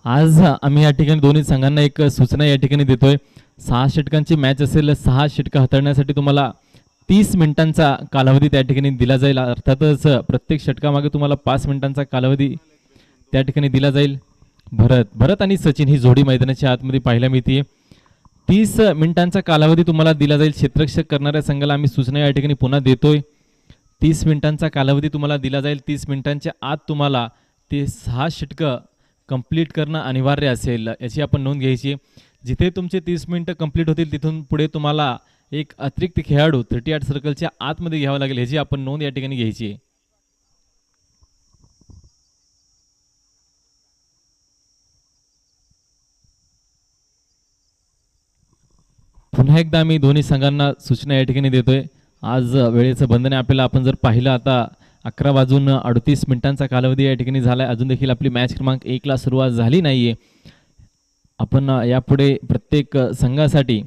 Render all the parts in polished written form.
आज आम्ही या ठिकाणी दोन्ही संघांना एक सूचना या ठिकाणी देतोय. 6 षटकांची मॅच असेल, 6 षटकं हाताळण्यासाठी तुम्हाला 30 मिनिटांचा कालावधी त्या ठिकाणी दिला जाईल. अर्थातच प्रत्येक षटकामागे तुम्हाला 5 मिनिटांचा कालावधी त्या ठिकाणी दिला जाईल. भरत आणि सचिन ही जोडी मैदानाच्या आतमध्ये पाहायला मिळते. 30 मिनिटांचा कालावधी तुम्हाला दिला जाईल. क्षेत्ररक्षक करणाऱ्या संघाला आम्ही सूचना या ठिकाणी पुन्हा देतोय. 30 मिनिटांचा कालावधी तुम्हाला दिला जाईल. 30 मिनिटांच्या आत तुम्हाला ते 6 षटकं कंप्लीट करणं अनिवार्य असेल, याची आपण नोंद घ्यायची. जिथे तुमचे 30 मिनिटं कंप्लीट होतील तिथून पुढे तुम्हाला एक अतिरिक्त खेळाडू 38 सर्कलच्या आतमध्ये घ्यावा लागेल, ह्याची आपण नोंद या ठिकाणी घ्यायची. पुन्हा एकदा आम्ही दोन्ही संघांना सूचना या ठिकाणी देतोय. आज वेळेचं बंधन आहे आपल्याला. आपण जर पाहिलं आता 11:38 कालावधी या ठिकाणी झाला आहे. अजून देखील आपली मॅच क्रमांक 1ला सुरुवात झाली नाही आहे. आपण यापुढे प्रत्येक संघासाठी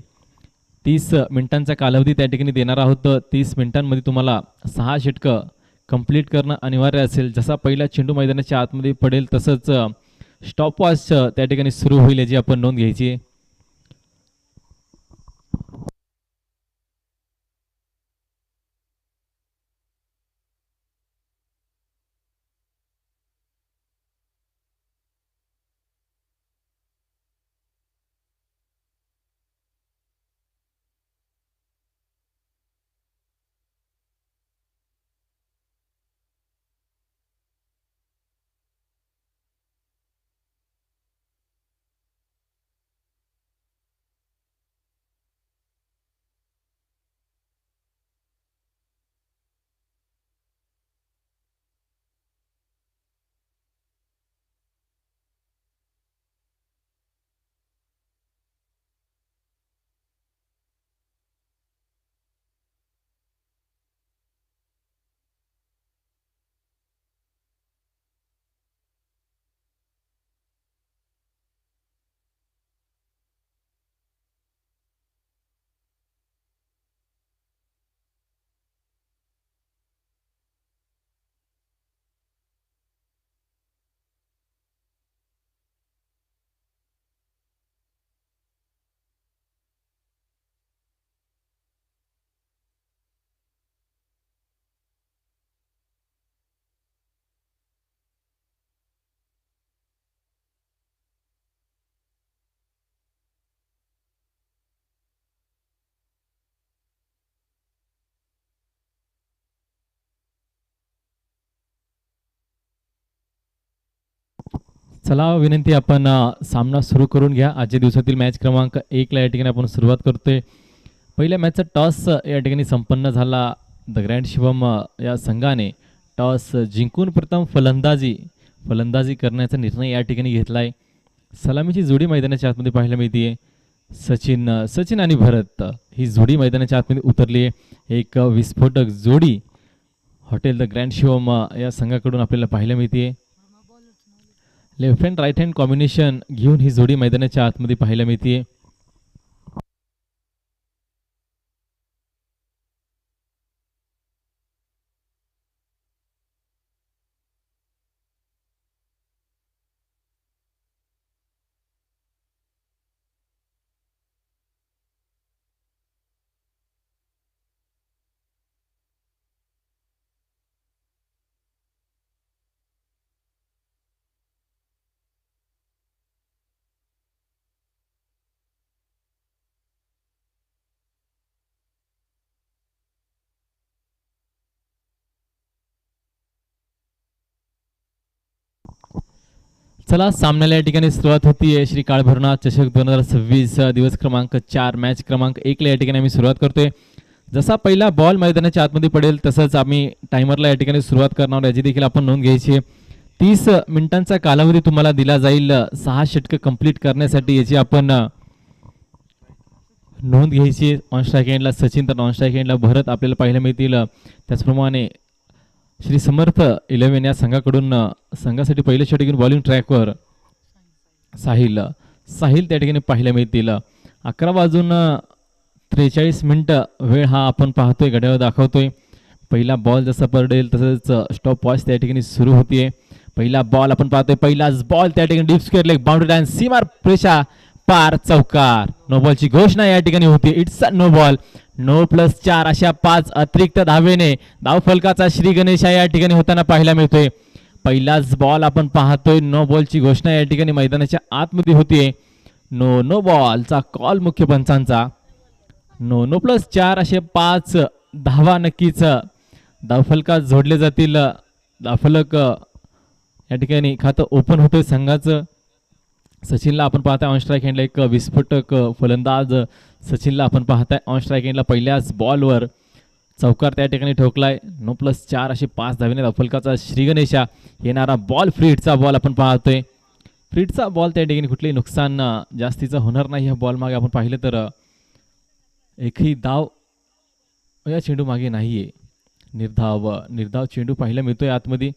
30 मिनिटांचा कालावधी त्या ठिकाणी देणार आहोत. 30 मिनिटांमध्ये तुम्हाला 6 षटकं कंप्लीट करणं अनिवार्य असेल. जसा पहिला चेंडू मैदानाच्या आतमध्ये पडेल तसंच स्टॉपवॉच त्या ठिकाणी सुरू होईल, याची आपण नोंद घ्यायची. चला विनंती, आपण सामना सुरू करून घ्या. आजच्या दिवसातील मॅच क्रमांक 1ला या ठिकाणी आपण सुरुवात करतोय. पहिल्या मॅचचा टॉस या ठिकाणी संपन्न झाला. द ग्रँड शिवम या संघाने टॉस जिंकून प्रथम फलंदाजी करण्याचा निर्णय या ठिकाणी घेतला आहे. सलामीची जोडी मैदानाच्या आतमध्ये पाहायला मिळते. सचिन आणि भरत ही जोडी मैदानाच्या आतमध्ये उतरली आहे. एक विस्फोटक जोडी हॉटेल द ग्रँड शिवम या संघाकडून आपल्याला पाहायला मिळते. Left hand right hand combination घेऊन ही जोडी मैदानाच्या आतमध्ये पाहायला मिळते. चला सामन्याला या ठिकाणी सुरुवात होती आहे. श्री काळभैरवनाथ चषक 2026 दिवस क्रमांक 4 मॅच क्रमांक 1ला या ठिकाणी आम्ही सुरुवात करतोय. जसा पहिला बॉल मैदानाच्या आतमध्ये पडेल तसंच आम्ही टायमरला या ठिकाणी सुरुवात करणार, याची देखील आपण नोंद घ्यायची. 30 मिनिटांचा कालावधी तुम्हाला दिला जाईल 6 षटकं कंप्लीट करण्यासाठी, याची आपण नोंद घ्यायची. ऑन स्ट्राईक एंडला सचिन तर ऑन स्ट्राईक एंडला भरत आपल्याला पाहायला मिळतील. त्याचप्रमाणे श्री समर्थ 11 या संघाकडून संघासाठी पहिले षटक घेऊन बॉलिंग ट्रॅकवर साहिल त्या ठिकाणी पाहायला मिळतील. 11:43 वेळ हा आपण पाहतोय, घड्याळ दाखवतोय. पहिला बॉल जसा पडेल तसंच स्टॉप वॉच त्या ठिकाणी सुरू होतीये. पहिला बॉल आपण पाहतोय, पहिलाच बॉल त्या ठिकाणी deep square leg boundary line सीमार प्रेशा पार चौकार. नो बॉलची घोषणा या ठिकाणी होती. It's a no ball. 9+4 अशा 5 अतिरिक्त धावेने धावफलकाचा श्री गणेश या ठिकाणी होताना पाहायला मिळतोय. पहिलाच बॉल आपण पाहतोय. नो बॉलची घोषणा या ठिकाणी मैदानाच्या आतमध्ये होतीये. नो बॉलचा कॉल मुख्य पंचांचा. 9+4 असे 5 धावा नक्कीच धावफलकात जोडले जातील. धावफलक या ठिकाणी खातं ओपन होतोय संघाचं. सचिनला आपण पाहताय ऑन स्ट्राईक हँडला एक विस्फोटक फलंदाज सचिनला आपण पाहताय ऑन स्ट्राईक हँडला पहिल्याच बॉलवर चौकार त्या ठिकाणी ठोकलाय. 9+4 असे 5 धावेने धावफलकाचा श्री गणेशा. येणारा बॉल फ्रीडचा बॉल आपण पाहतोय. फ्रीडचा बॉल त्या ठिकाणी कुठलेही नुकसान जास्तीचं होणार नाही. ह्या बॉल मागे आपण पाहिलं तर एकही धाव या चेंडू मागे नाहीये. निर्धाव चेंडू पाहायला मिळतोय आतमध्ये.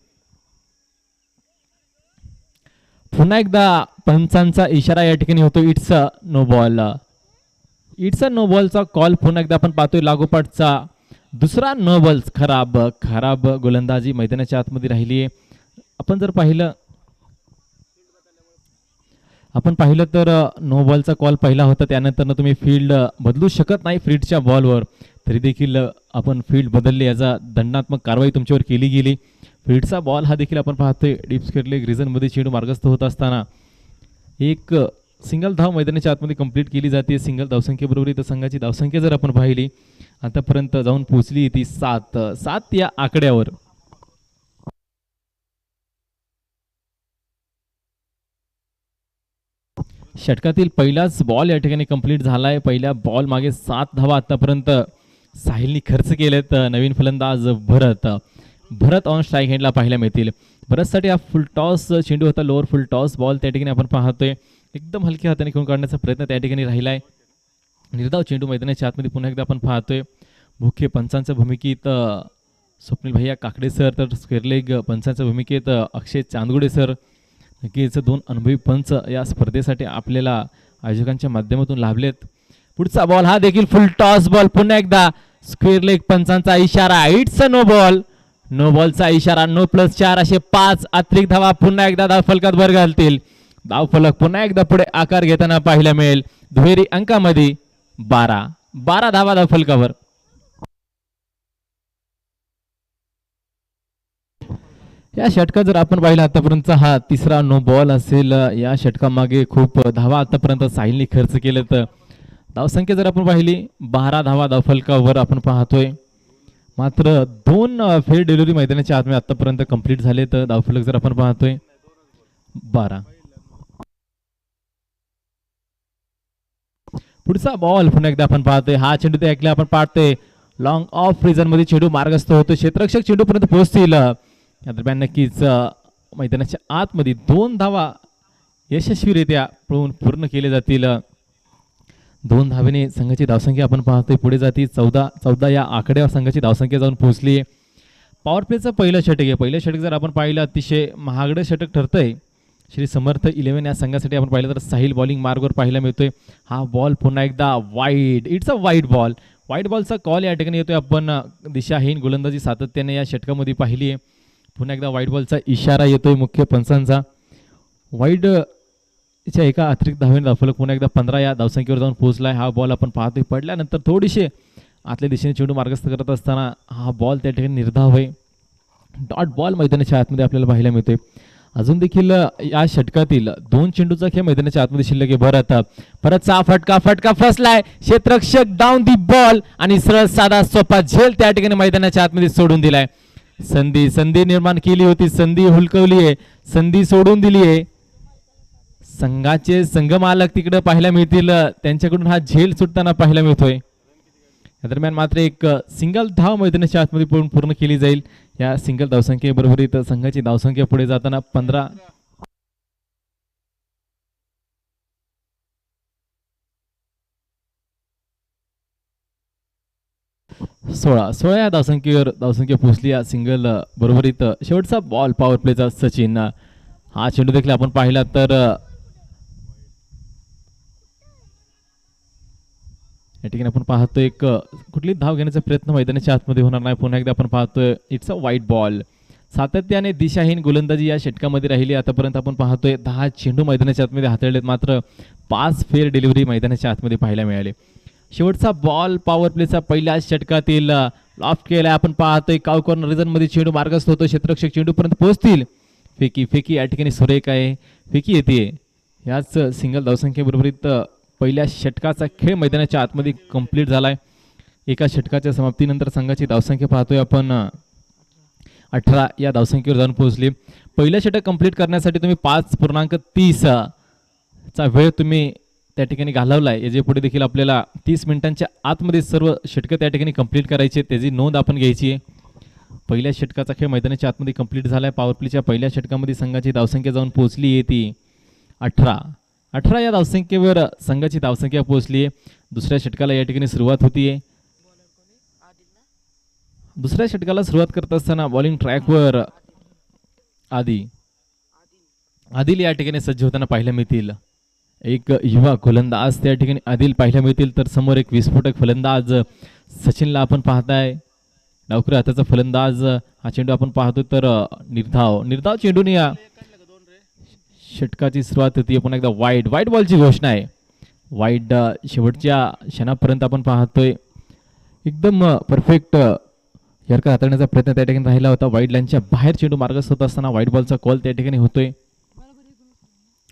पुन्हा एकदा पंचांचा इशारा या ठिकाणी होतो. It's a no ball. It's a no बॉलचा कॉल पुन्हा एकदा आपण पाहतोय. लागोपाठचा दुसरा नो बॉल. खराब गोलंदाजी मैदानाच्या आतमध्ये राहिली आहे. आपण पाहिलं तर नो बॉलचा कॉल पहिला होता. त्यानंतर तुम्ही फील्ड बदलू शकत नाही फ्रीडच्या बॉलवर. तरी देखील आपण फील्ड बदलली, याचा दंडात्मक कारवाई तुमच्यावर केली गेली. फील्डचा बॉल हा देखील आपण पाहतोय. डीप स्क्वेअर लेग रिझनमध्ये चेंडू मार्गस्थ होत असताना एक सिंगल धाव मैदानाच्या आतमध्ये कंप्लीट केली जाते. सिंगल धावसंख्येबरोबर इथं संघाची धावसंख्या जर आपण पाहिली आतापर्यंत जाऊन पोहोचली ती 7 या आकड्यावर. षटकातील पहिलाच बॉल या ठिकाणी कंप्लीट झालाय. पहिल्या बॉल मागे 7 धावा आतापर्यंत साहिलनी खर्च केलेत. नवीन फलंदाज भरत ऑन स्ट्राईक हँडला पाहायला मिळतील. भरतसाठी हा फुल टॉस चेंडू होता. लोअर फुल टॉस बॉल त्या ठिकाणी आपण पाहतोय. एकदम हलक्या हाताने खेळून काढण्याचा प्रयत्न त्या ठिकाणी राहिलाय. निर्धाव चेंडू मैदानाच्या आतमध्ये पुन्हा एकदा आपण पाहतोय. मुख्य पंचांच्या भूमिकेत स्वप्नील भैया काकडे सर, तर स्क्वेअर लेग पंचांच्या भूमिकेत अक्षय चांदगुडे सर. नक्कीच 2 अनुभवी पंच या स्पर्धेसाठी आपल्याला आयोजकांच्या माध्यमातून लाभलेत. पुढचा बॉल हा देखील फुल टॉस बॉल. पुन्हा एकदा स्क्वेअर लेग पंचांचा इशारा. It's a no ball. No बॉलचा इशारा. 9+4 असे 5 अतिरिक्त धावा पुन्हा एकदा धावफलकात भर घालतील. धावफलक पुन्हा एकदा पुढे आकार घेताना पाहायला मिळेल. दुहेरी अंकामध्ये 12 धावा धावफलकावर. या षटकात जर आपण पाहिलं आतापर्यंतचा हा तिसरा नो बॉल असेल. या षटकामागे खूप धावा आतापर्यंत साहिलने खर्च केले. तर धावसंख्या जर आपण पाहिली 12 धावा धावफलकावर आपण पाहतोय. मात्र 2 फेर डिलिव्हरी मैदानाच्या आतमध्ये आतापर्यंत कंप्लीट झाले. तर धावफलक जर आपण पाहतोय 12. पुढचा बॉल पुन्हा एकदा आपण पाहतोय. हा चेंडू ते ऐकले आपण पाहतोय. लॉंग ऑफ रिजन मध्ये चेंडू मार्गस्थ होतो. क्षेत्ररक्षक चेंडू पर्यंत पोहोचतील. या दरम्यान नक्कीच मैदानाच्या आतमध्ये 2 धावा यशस्वीरित्या पूर्ण केले जातील. 2 धावेने संघाची धावसंख्या आपण पाहतोय पुढे जाती. 14 या आकड्यावर संघाची धावसंख्या जाऊन पोहोचली आहे. पॉवर प्लेचं पहिलं षटक आहे. पहिलं षटक जर आपण पाहिलं अतिशय महागडं षटक ठरतंय. श्री समर्थ 11 या संघासाठी आपण पाहिलं तर साहिल बॉलिंग मार्गवर पाहायला मिळतोय. हा बॉल पुन्हा एकदा wide. It's a wide ball. Wide बॉलचा कॉल या ठिकाणी येतोय. आपण दिशाहीन गोलंदाजी सातत्याने या षटकामध्ये पाहिली आहे. पुन्हा एकदा वाईड बॉलचा इशारा येतोय मुख्य पंचांचा. वाईड च्या एका अतिरिक्त धावेने धावफलक पुन्हा एकदा 15 या धावसंख्येवर जाऊन पोहोचलाय. हा बॉल आपण पाहतोय. पडल्यानंतर थोडीशे आतल्या दिशेने चेंडू मार्गस्थ करत असताना हा बॉल त्या ठिकाणी निर्धाव आहे. डॉट बॉल मैदानाच्या आतमध्ये आपल्याला पाहायला मिळतोय. अजून देखील या षटकातील 2 चेंडूचा खेळ मैदानाच्या आतमध्ये शिल्लक आहे. परतचा फटका फसलाय. क्षेत्ररक्षक डाऊन दी बॉल आणि सरळ साधा सोपा झेल त्या ठिकाणी मैदानाच्या आतमध्ये सोडून दिलाय. संधी निर्माण केली होती. संधी हुलकवली आहे. संधी सोडून दिली आहे. संघाचे संघमालक तिकडे पाहायला मिळतील. त्यांच्याकडून हा झेल सुटताना पाहायला मिळतोय. या दरम्यान मात्र एक सिंगल धाव मैदानाच्या आतमध्ये पूर्ण केली जाईल. या सिंगल धावसंख्येबरोबर इथं संघाची धावसंख्या पुढे जाताना 15. 16 या धावसंख्या पोहोचली. या सिंगल बरोबरीत शेवटचा बॉल पॉवर प्लेचा सचिन. हा चेंडू देखील आपण पाहिला तर या ठिकाणी आपण पाहतोय एक कुठली धाव घेण्याचा प्रयत्न मैदानाच्या आतमध्ये होणार नाही. पुन्हा एकदा आपण पाहतोय इट्स अ वाईट बॉल. सातत्याने दिशाहीन गोलंदाजी या षटकामध्ये राहिली. आतापर्यंत आपण पाहतोय 10 चेंडू मैदानाच्या आतमध्ये हाताळलेत, मात्र 5 फेअर डिलिव्हरी मैदानाच्या आतमध्ये पाहायला मिळाले. शेवटचा बॉल पॉवर प्लेचा पहिल्या षटकातील लॉफ्ट केला. आपण पाहतोय काव कॉर्नर रिझनमध्ये चेंडू मार्गस्थ होतो. क्षेत्ररक्षक चेंडूपर्यंत पोहोचतील. फेकी या ठिकाणी सुरेख आहे, फेकी येते. याच सिंगल धावसंख्येबरोबरीत पहिल्या षटकाचा खेळ मैदानाच्या आतमध्ये कंप्लीट झालाय. एका षटकाच्या समाप्तीनंतर संघाची धावसंख्या पाहतोय आपण 18 या धावसंख्येवर जाऊन पोहोचली. पहिलं षटक कंप्लीट करण्यासाठी तुम्ही 5.30 चा वेळ तुम्ही त्या ठिकाणी घालवलाय. याच्या पुढे देखील आपल्याला 30 मिनिटांच्या आतमध्ये सर्व षटकं त्या ठिकाणी कंप्लीट करायची, त्याची नोंद आपण घ्यायची आहे. पहिल्या षटकाचा खेळ मैदानाच्या आतमध्ये कंप्लीट झालाय. पॉवर प्लेच्या पहिल्या षटकामध्ये संघाची धावसंख्या जाऊन पोहोचली आहे ती 18 या धावसंख्येवर संघाची धावसंख्या पोहोचली आहे. दुसऱ्या षटकाला या ठिकाणी सुरुवात होतीये. दुसऱ्या षटकाला सुरुवात करत असताना बॉलिंग ट्रॅकवर आदिल या ठिकाणी सज्ज होताना पाहायला मिळतील. एक युवा गोलंदाज त्या ठिकाणी आदिल पाहायला मिळतील, तर समोर एक विस्फोटक फलंदाज सचिनला आपण पाहताय. डावखुऱ्या हाताचा फलंदाज हा चेंडू आपण पाहतो, तर निर्धाव चेंडूने या षटकाची सुरुवात होती. पुन्हा एकदा वाईट बॉलची घोषणा आहे. वाईट शेवटच्या क्षणापर्यंत आपण पाहतोय एकदम परफेक्ट यर्कर हाताळण्याचा प्रयत्न त्या ठिकाणी राहिला होता. वाईट लाईनच्या बाहेर चेंडू मार्गस्थ होत असताना वाईट बॉलचा कॉल त्या ठिकाणी होतोय.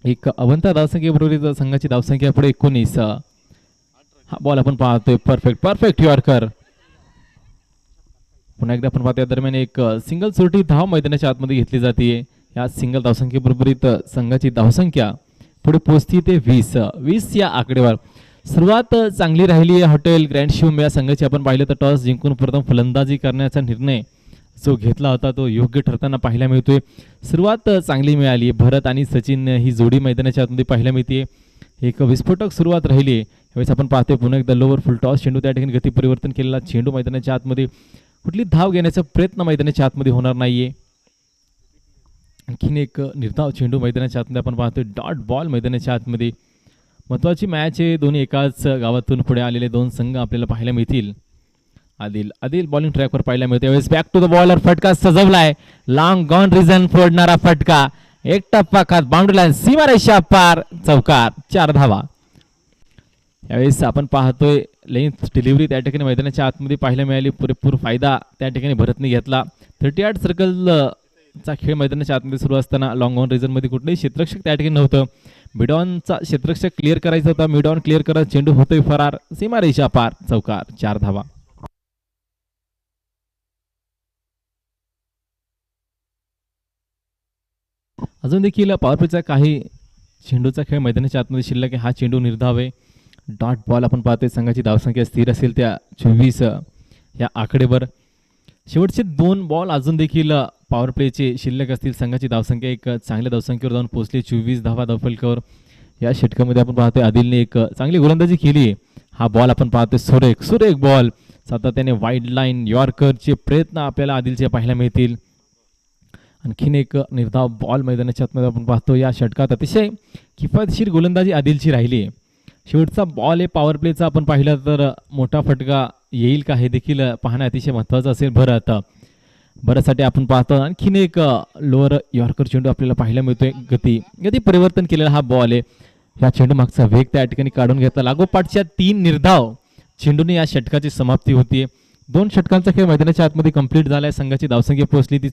एक अवंत धावसंख्येबरोबर संघाची धावसंख्या पुढे 19. हा बॉल आपण पाहतोय परफेक्ट यॉर्कर. पुन्हा एकदा आपण पाहतो या दरम्यान एक सिंगल सोटी धाव मैदानाच्या आतमध्ये घेतली जाते. या सिंगल धावसंख्येबरोबरीत संघाची धावसंख्या पुढे पोहोचती ते 20 या आकडेवर. सुरुवात चांगली राहिली आहे. हॉटेल ग्रँड शिवम या संघाची आपण पाहिलं तर टॉस जिंकून प्रथम फलंदाजी करण्याचा निर्णय जो घेतला होता तो योग्य ठरताना पाहायला मिळतोय. सुरुवात चांगली मिळाली. भरत आणि सचिन ही जोडी मैदानाच्या आतमध्ये पाहायला मिळते. एक विस्फोटक सुरुवात राहिली. यावेळेस आपण पाहतोय पुन्हा एकदा लोवर फुल टॉस चेंडू त्या ठिकाणी गती परिवर्तन केलेला चेंडू मैदानाच्या आतमध्ये. कुठली धाव घेण्याचा प्रयत्न मैदानाच्या आतमध्ये होणार नाहीये. आणखीन एक निर्धाव चेंडू मैदानाच्या आतमध्ये आपण पाहतोय. डॉट बॉल मैदानाच्या आतमध्ये. महत्वाची मॅच आहे. दोन्ही एकाच गावातून पुढे आलेले दोन संघ आपल्याला पाहायला मिळतील. आदिल बॉलिंग ट्रॅकवर पाहायला मिळते. यावेळेस बॅक टू द बॉलर फटका सजवलाय. लॉंग गॉन रिझन फोडणारा फटका. एक टप्पा खात बाउंड्री लाईन सीमारेषा पार, चौकार, 4 धावा. यावेळेस आपण पाहतोय लेंथ डिलिव्हरी त्या ठिकाणी मैदानाच्या आतमध्ये पाहायला मिळाली. पुरेपूर फायदा त्या ठिकाणी भरतने घेतला. 38 सर्कल चा खेळ मैदानाच्या आतमध्ये सुरू असताना लॉंग ऑन रिझन मध्ये कुठलेही क्षेत्ररक्षक त्या ठिकाणी नव्हतं. मिडॉनचा क्षेत्ररक्षक क्लिअर करायचा होता. मिडॉन क्लिअर करत चेंडू होतोय फरार, सीमारेषा पार, चौकार, 4 धावा. अजून देखील पॉवर प्लेचा काही चेंडूचा खेळ मैदानाच्या आतमध्ये शिल्लक आहे. हा चेंडू निर्धाव आहे. डॉट बॉल आपण पाहतोय. संघाची धावसंख्या स्थिर असेल त्या 24 या आकडेवर. शेवटचे 2 बॉल अजून देखील पॉवर प्लेचे शिल्लक असतील. संघाची धावसंख्या एक चांगल्या धावसंख्येवर जाऊन पोहोचली. 24 धावा धावफलकावर. या षटकामध्ये आपण पाहतोय आदिलने एक चांगली गोलंदाजी केली. हा बॉल आपण पाहतोय सुरेख बॉल. सातत्याने वाईड लाईन यॉर्करचे प्रयत्न आपल्याला आदिलचे पाहायला मिळतील. आणखीन एक निर्धाव बॉल मैदानाच्या आतमध्ये आपण पाहतो. या षटकात अतिशय किफायतशीर गोलंदाजी आदिलची राहिली. शेवटचा बॉल आहे पॉवर प्लेचा आपण पाहिला तर मोठा फटका येईल का हे देखील पाहणं अतिशय महत्त्वाचं असेल. भरतसाठी आपण पाहतो आणखीन एक लोअर यॉर्कर चेंडू आपल्याला पाहायला मिळतोय. गती परिवर्तन केलेला हा बॉल आहे. या चेंडू मागचा वेग त्या ठिकाणी काढून घेतला. लागोपाठच्या 3 निर्धाव चेंडूने या षटकाची समाप्ती होतीये. 2 षटकांचा खेळ मैदानाच्या आतमध्ये कंप्लीट झालाय. संघाची धावसंख्या पोहोचली ती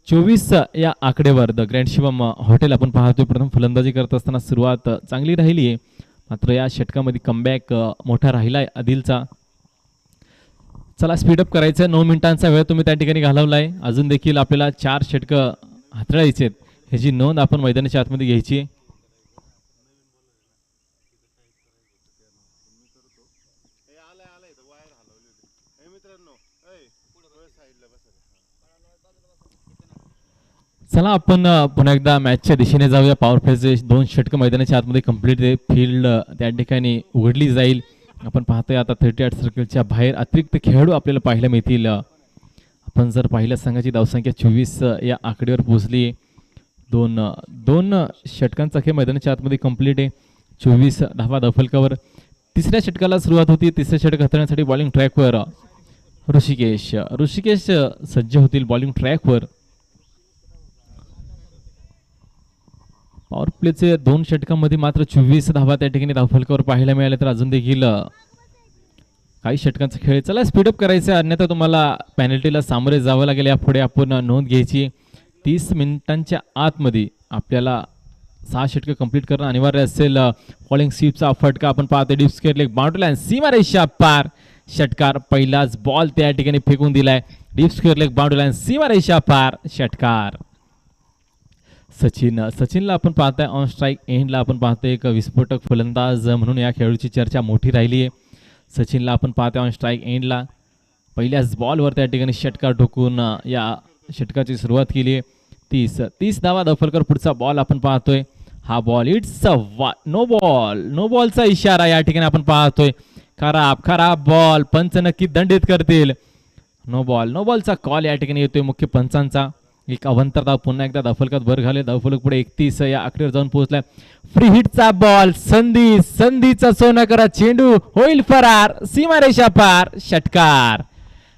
24 या आकडेवर. द ग्रँड शिवम हॉटेल आपण पाहतोय प्रथम फलंदाजी करत असताना सुरुवात चांगली राहिली आहे, मात्र या षटकामध्ये कमबॅक मोठा राहिलाय आदिलचा. चला स्पीडअप करायचं. 9 मिनिटांचा वेळ तुम्ही त्या ठिकाणी घालवलाय. अजून देखील आपल्याला 4 षटकं हाताळायचे आहेत. ह्याची नोंद आपण मैदानाच्या आतमध्ये घ्यायची. चला आपण पुन्हा एकदा मॅचच्या दिशेने जाऊया. पॉवर प्लेचे 2 षटकं मैदानाच्या आतमध्ये कंप्लीट आहे. फील्ड त्या ठिकाणी उघडली जाईल. आपण पाहतोय आता 38 सर्कलच्या बाहेर अतिरिक्त खेळाडू आपल्याला पाहायला मिळतील. आपण जर पाहिलं संघाची धावसंख्या 24 या आकडेवर पोहोचली. दोन षटकांचा खेळ मैदानाच्या आतमध्ये कंप्लीट आहे. 24 धावा धावफलकावर. तिसऱ्या षटकाला सुरुवात होती. तिसऱ्या षटक हाताळण्यासाठी बॉलिंग ट्रॅकवर ऋषिकेश ऋषिकेश सज्ज होतील बॉलिंग ट्रॅकवर. पॉवर प्लेचे 2 षटकांमध्ये मात्र 24 धावा त्या ठिकाणी धावफलकावर पाहायला मिळाले. तर अजून देखील काही षटकांचा खेळ. चला स्पीडअप करायचं आहे, अन्यथा तुम्हाला पेनल्टीला सामोरे जावं लागेल. यापुढे आपण नोंद घ्यायची. 30 मिनिटांच्या आतमध्ये आपल्याला 6 षटकं कंप्लीट करणं अनिवार्य असेल. फॉलिंग स्वीपचा फटका आपण पाहतो. Deep square leg boundary line सीमारेषा पार. षटकार पहिलाच बॉल त्या ठिकाणी फेकून दिलाय. Deep square leg boundary line सीमारेषा पार. षटकार. सचिनला आपण पाहताय ऑन स्ट्राईक एंडला आपण पाहतोय एक विस्फोटक फलंदाज म्हणून या खेळाडूची चर्चा मोठी राहिली आहे. सचिनला आपण पाहतोय ऑन स्ट्राईक एंडला पहिल्याच बॉलवर त्या ठिकाणी षटकार ठोकून या षटकाची सुरुवात केली आहे. 30 धावा धावफलकावर पुढचा बॉल आपण पाहतोय. हा ball it's no ball. No बॉलचा इशारा या ठिकाणी आपण पाहतोय. खराब बॉल. पंच नक्की दंडित करतील. नो बॉलचा कॉल या ठिकाणी येतोय मुख्य पंचांचा. एक अवंतर धाव पुन्हा एकदा धावफलकात भर घाले. धावफलक पुढे 31 या आकड्यावर जाऊन पोहोचलाय. फ्री हिटचा बॉल. संधीचा सोनं करा चेंडू होईल फरार. सीमारेषा पार. षटकार.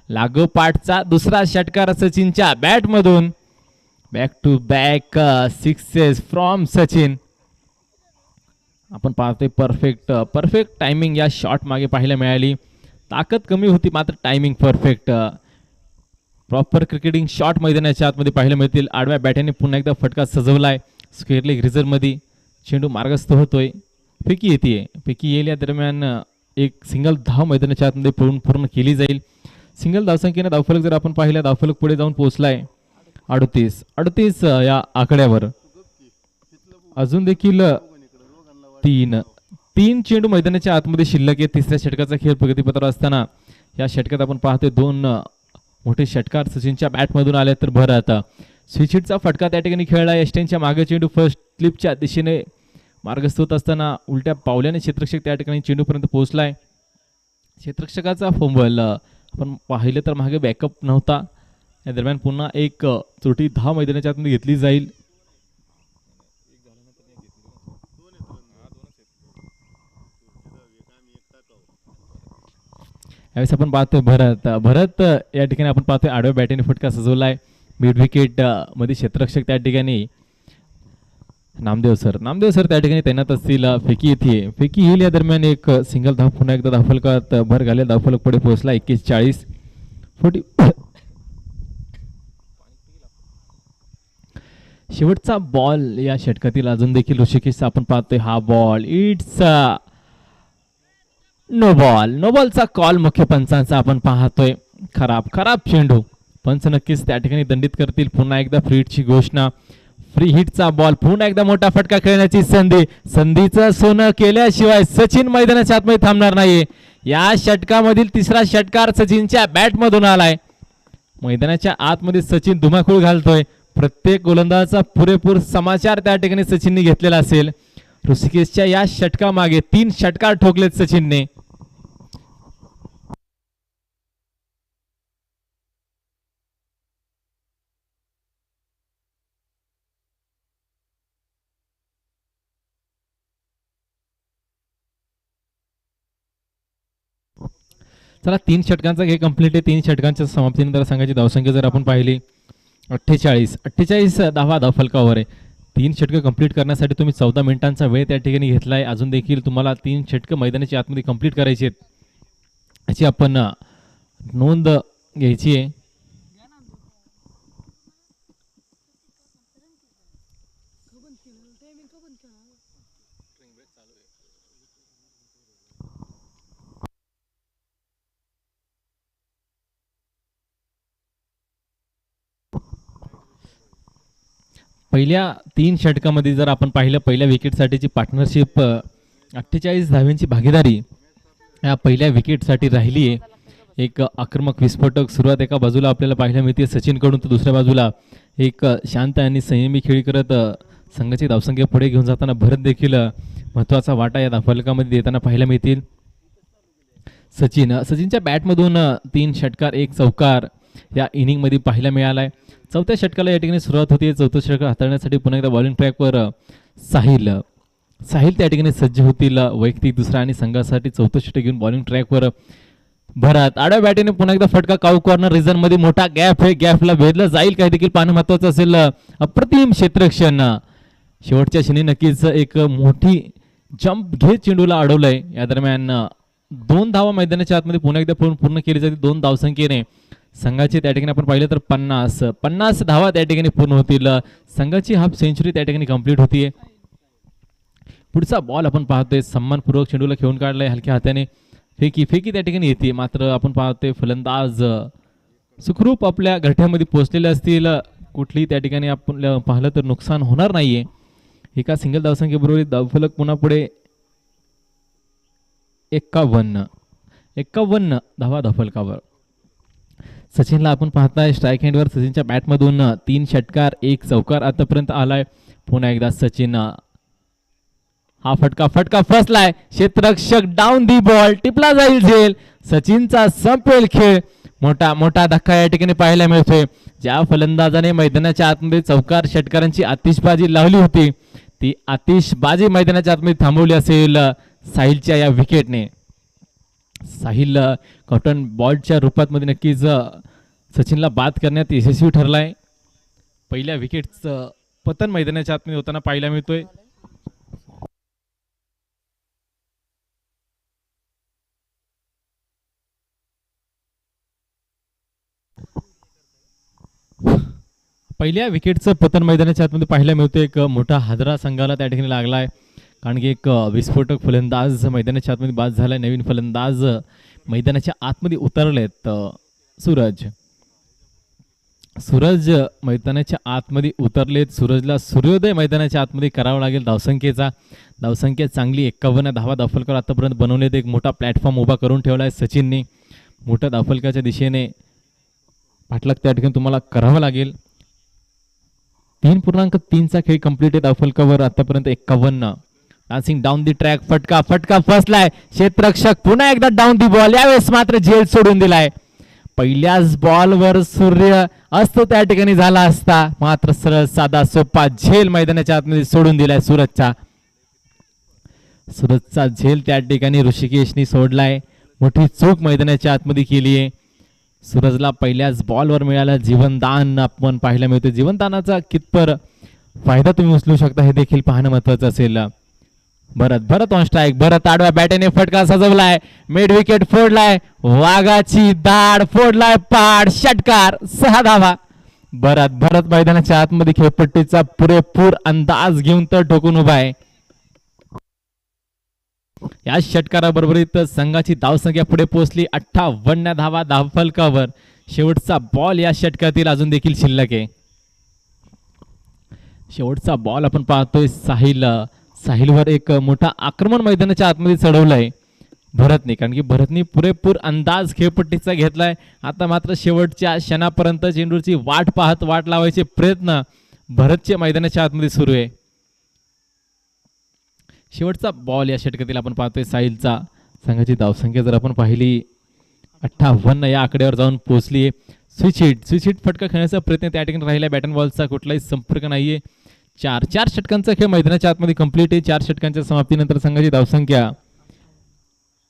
लागोपाठचा दुसरा षटकार सचिनच्या बॅट मधून. Back to back sixes from Sachin. आपण पाहतोय परफेक्ट टायमिंग या शॉट मागे पाहायला मिळाली. ताकद कमी होती मात्र timing perfect. Proper cricketing shot मैदानाच्या आतमध्ये पाहायला मिळतील. आडव्या बॅटने पुन्हा एकदा फटका सजवलाय. स्क्वेअर लेग रिझर्व्हमध्ये चेंडू मार्गस्थ होतोय. फेकी येते. फेकी येईल या दरम्यान एक सिंगल धाव मैदानाच्या आतमध्ये पूर्ण केली जाईल. सिंगल धावसंख्येने धावफलक जर आपण पाहिलं धावफलक पुढे जाऊन पोहोचलाय 38 या आकड्यावर. अजून देखील तीन चेंडू मैदानाच्या आतमध्ये शिल्लक आहे. तिसऱ्या षटकाचा खेळ प्रगतीपथावर असताना या षटकात आपण पाहतोय 2 मोठे षटकार सचिनच्या बॅटमधून आले. तर भरत स्विच हिटचा फटका त्या ठिकाणी खेळला. एस्टेनच्या मागे चेंडू फर्स्ट स्लिपच्या दिशेने मार्गस्थ होत असताना उलट्या पावल्याने क्षेत्ररक्षक त्या ठिकाणी चेंडूपर्यंत पोहोचलाय. क्षेत्ररक्षकाचा फंबल आपण पाहिलं तर मागे बॅकअप नव्हता. या दरम्यान पुन्हा एक चोटी धाव मैदानाच्या आतमध्ये घेतली जाईल. यावेळेस आपण पाहतोय भरत या ठिकाणी आपण पाहतोय आडव्या बॅटीने फटका सजवलाय. मिड विकेट मध्ये क्षेत्ररक्षक त्या ठिकाणी नामदेव सर त्या ठिकाणी तैनात असतील. फेकी येईल या दरम्यान एक सिंगल धाव पुन्हा एकदा धावफलकात भर घाले. धावफलक पुढे पोहोचला 41 शेवटचा बॉल या षटकातील. अजून देखील ऋषिकेशचा आपण पाहतोय हा बॉल इट्स नो बॉलचा कॉल मुख्य पंचांचा आपण पाहतोय. खराब चेंडू. पंच नक्कीच त्या ठिकाणी दंडित करतील. पुन्हा एकदा फ्री हिटची घोषणा. फ्री हिटचा बॉल. पुन्हा एकदा मोठा फटका खेळण्याची संधीचं सोनं केल्याशिवाय सचिन मैदानाच्या आतमध्ये थांबणार नाही. या षटकामधील तिसरा षटकार सचिनच्या बॅट मधून आलाय. मैदानाच्या आतमध्ये सचिन धुमाकूळ घालतोय. प्रत्येक गोलंदाजाचा पुरेपूर समाचार त्या ठिकाणी सचिनने घेतलेला असेल. ऋषिकेशच्या या षटकामागे 3 षटकार ठोकलेत सचिनने. चला 3 षटकांचा खेळ कंप्लीट आहे. 3 षटकांच्या समाप्तीनंतर संघाची धावसंख्या जर आपण पाहिली 48 धावा धावफलकावर आहे. 3 षटकं कंप्लीट करण्यासाठी तुम्ही 14 मिनिटांचा वेळ त्या ठिकाणी घेतलाय. अजून देखील तुम्हाला 3 षटकं मैदानाच्या आतमध्ये कंप्लीट करायची आहेत. याची आपण नोंद घ्यायची आहे. पहिल्या 3 षटकामध्ये जर आपण पाहिलं पहिल्या विकेटसाठीची पार्टनरशिप 48 धाव्यांची भागीदारी या पहिल्या विकेटसाठी राहिली आहे. एक आक्रमक विस्फोटक सुरुवात एका बाजूला आपल्याला पाहायला मिळते सचिनकडून, तर दुसऱ्या बाजूला एक शांत आणि संयमी खेळी करत संघाची धावसंख्या पुढे घेऊन जाताना भरत देखील महत्त्वाचा वाटा या धावफलकामध्ये देताना पाहायला मिळतील. सचिनच्या बॅटमधून 3 षटकार 1 चौकार या इनिंगमध्ये पाहायला मिळालाय. चौथ्या षटकाला या ठिकाणी सुरुवात होती. चौथं षटक हाताळण्यासाठी पुन्हा एकदा बॉलिंग ट्रॅकवर साहिल त्या ठिकाणी सज्ज होतील. वैयक्तिक दुसरा आणि संघासाठी चौथं षटक घेऊन बॉलिंग ट्रॅकवर भरत आडव्या बॅटीने पुन्हा एकदा फटका, काऊ कॉर्नर रिझन मध्ये मोठा गॅप आहे, गॅपला भेदलं जाईल काही देखील पाहणं महत्वाचं असेल. अप्रतिम क्षेत्ररक्षण, शेवटच्या क्षणी नक्कीच एक मोठी जंप घेत चेंडूला अडवलंय. या दरम्यान 2 धावा मैदानाच्या आतमध्ये पुन्हा एकदा पूर्ण केली जाते 2 धावसंख्येने. संघाचे त्या ठिकाणी आपण पाहिलं तर 50 धावा त्या ठिकाणी पूर्ण होतील. संघाची हाफ सेंचुरी त्या ठिकाणी कंप्लीट होतीये. पुढचा बॉल आपण पाहतोय, सन्मानपूर्वक चेंडूला खेळून काढलाय हलक्या हाताने, फेकी त्या ठिकाणी येते, मात्र आपण पाहतोय फलंदाज सुखरूप आपल्या घरट्यामध्ये पोहोचलेले असतील. कुठली त्या ठिकाणी आपण पाहिलं तर नुकसान होणार नाहीये. एका सिंगल धावसंख्येबरोबर धावफलक पुन्हा पुढे 51 धावा धावफलकावर. सचिनला आपण पाहताय स्ट्राईक हँडवर, सचिनच्या बॅटमधून 3 षटकार 1 चौकार आतापर्यंत आलाय. पुन्हा एकदा सचिन, हा फटका फसलाय, क्षेत्ररक्षक डाऊन दी बॉल, टिपला जाईल झेल, सचिनचा संपेल खेळ. मोठा धक्का या ठिकाणी पाहायला मिळतोय. ज्या फलंदाजाने मैदानाच्या आतमध्ये चौकार षटकारांची आतिषबाजी लावली होती, ती आतिषबाजी मैदानाच्या आतमध्ये थांबवली असेल साहिलच्या या विकेटने. साहिल कॉटन बॉलच्या रूपात मध्ये नक्कीच सचिनला बाद करण्यात यशस्वी ठरलाय. पहिल्या विकेटचं पतन मैदानाच्या आतमध्ये होताना पाहायला मिळतोय. पहिल्या विकेटचं पतन मैदानाच्या आतमध्ये पाहायला मिळतोय. एक मोठा हादरा संघाला त्या ठिकाणी लागलाय, कारण की एक विस्फोटक फलंदाज मैदानाच्या आतमध्ये बाद झालाय. नवीन फलंदाज मैदानाच्या आतमध्ये उतरलेत. सूरज मैदानाच्या आतमध्ये उतरलेत. सूरजला सूर्योदय मैदानाच्या आतमध्ये करावा लागेल. धावसंख्या चांगली 51 धावा धावफलकावर आतापर्यंत बनवलेत. एक मोठा प्लॅटफॉर्म उभा करून ठेवला आहे सचिनने. मोठ्या धावफलकाच्या दिशेने पाठलाग त्या ठिकाणी तुम्हाला करावा लागेल. 3.3चा खेळ कंप्लीट आहे धावफलकावर आतापर्यंत 51. डान्सिंग डाऊन दी ट्रॅक, फटका फसलाय, क्षेत्ररक्षक पुन्हा एकदा डाऊन दी बॉल, यावेळेस मात्र झेल सोडून दिलाय. पहिल्याच बॉलवर सूर्य अस्त त्या ठिकाणी झाला असता, मात्र सरळ साधा सोपा झेल मैदानाच्या आतमध्ये सोडून दिलाय. सूरजचा झेल त्या ठिकाणी ऋषिकेशनी सोडलाय. मोठी चूक मैदानाच्या आतमध्ये केली आहे. सूरजला पहिल्याच बॉलवर मिळालं जीवनदान आपण पाहायला मिळतं. जीवनदानाचा कितपर फायदा तुम्ही उचलू शकता हे देखील पाहणं महत्वाचं असेल. भरत ऑन स्ट्राईक, भरत आडव्या बॅटने फटका सजवलाय, मिड विकेट फोडलाय, वाघाची दाढ फोडलाय, पाड, षटकार, 6 धावा. भरत मैदानाच्या आतमध्ये खेळपट्टीचा पुरेपूर अंदाज घेऊन तर ठोकून उभा आहे. या षटकाराबरोबरीत संघाची धावसंख्या पुढे पोहोचली 58 धावा धावफलकावर. शेवटचा बॉल या षटकातील अजून देखील शिल्लक आहे. शेवटचा बॉल आपण पाहतोय साहिलवर एक मोठा आक्रमण मैदानाच्या आतमध्ये चढवलंय भरतने, कारण की भरतने पुरेपूर अंदाज खेळपट्टीचा घेतलाय. आता मात्र शेवटच्या क्षणापर्यंत चेंडूची वाट लावायचे प्रयत्न भरतच्या मैदानाच्या आतमध्ये सुरू आहे. शेवटचा बॉल या षटकातील आपण पाहतोय साहिलचा. संघाची धावसंख्या जर आपण पाहिली 58 या आकड्यावर जाऊन पोहोचली आहे. स्विच हिट फटका खेळण्याचा प्रयत्न त्या ठिकाणी राहिला. बॅट अँड बॉलचा कुठलाही संपर्क नाहीये. 4 षटकांचा खेळ मैदानाच्या आतमध्ये कंप्लीट आहे. 4 षटकांच्या समाप्तीनंतर संघाची धावसंख्या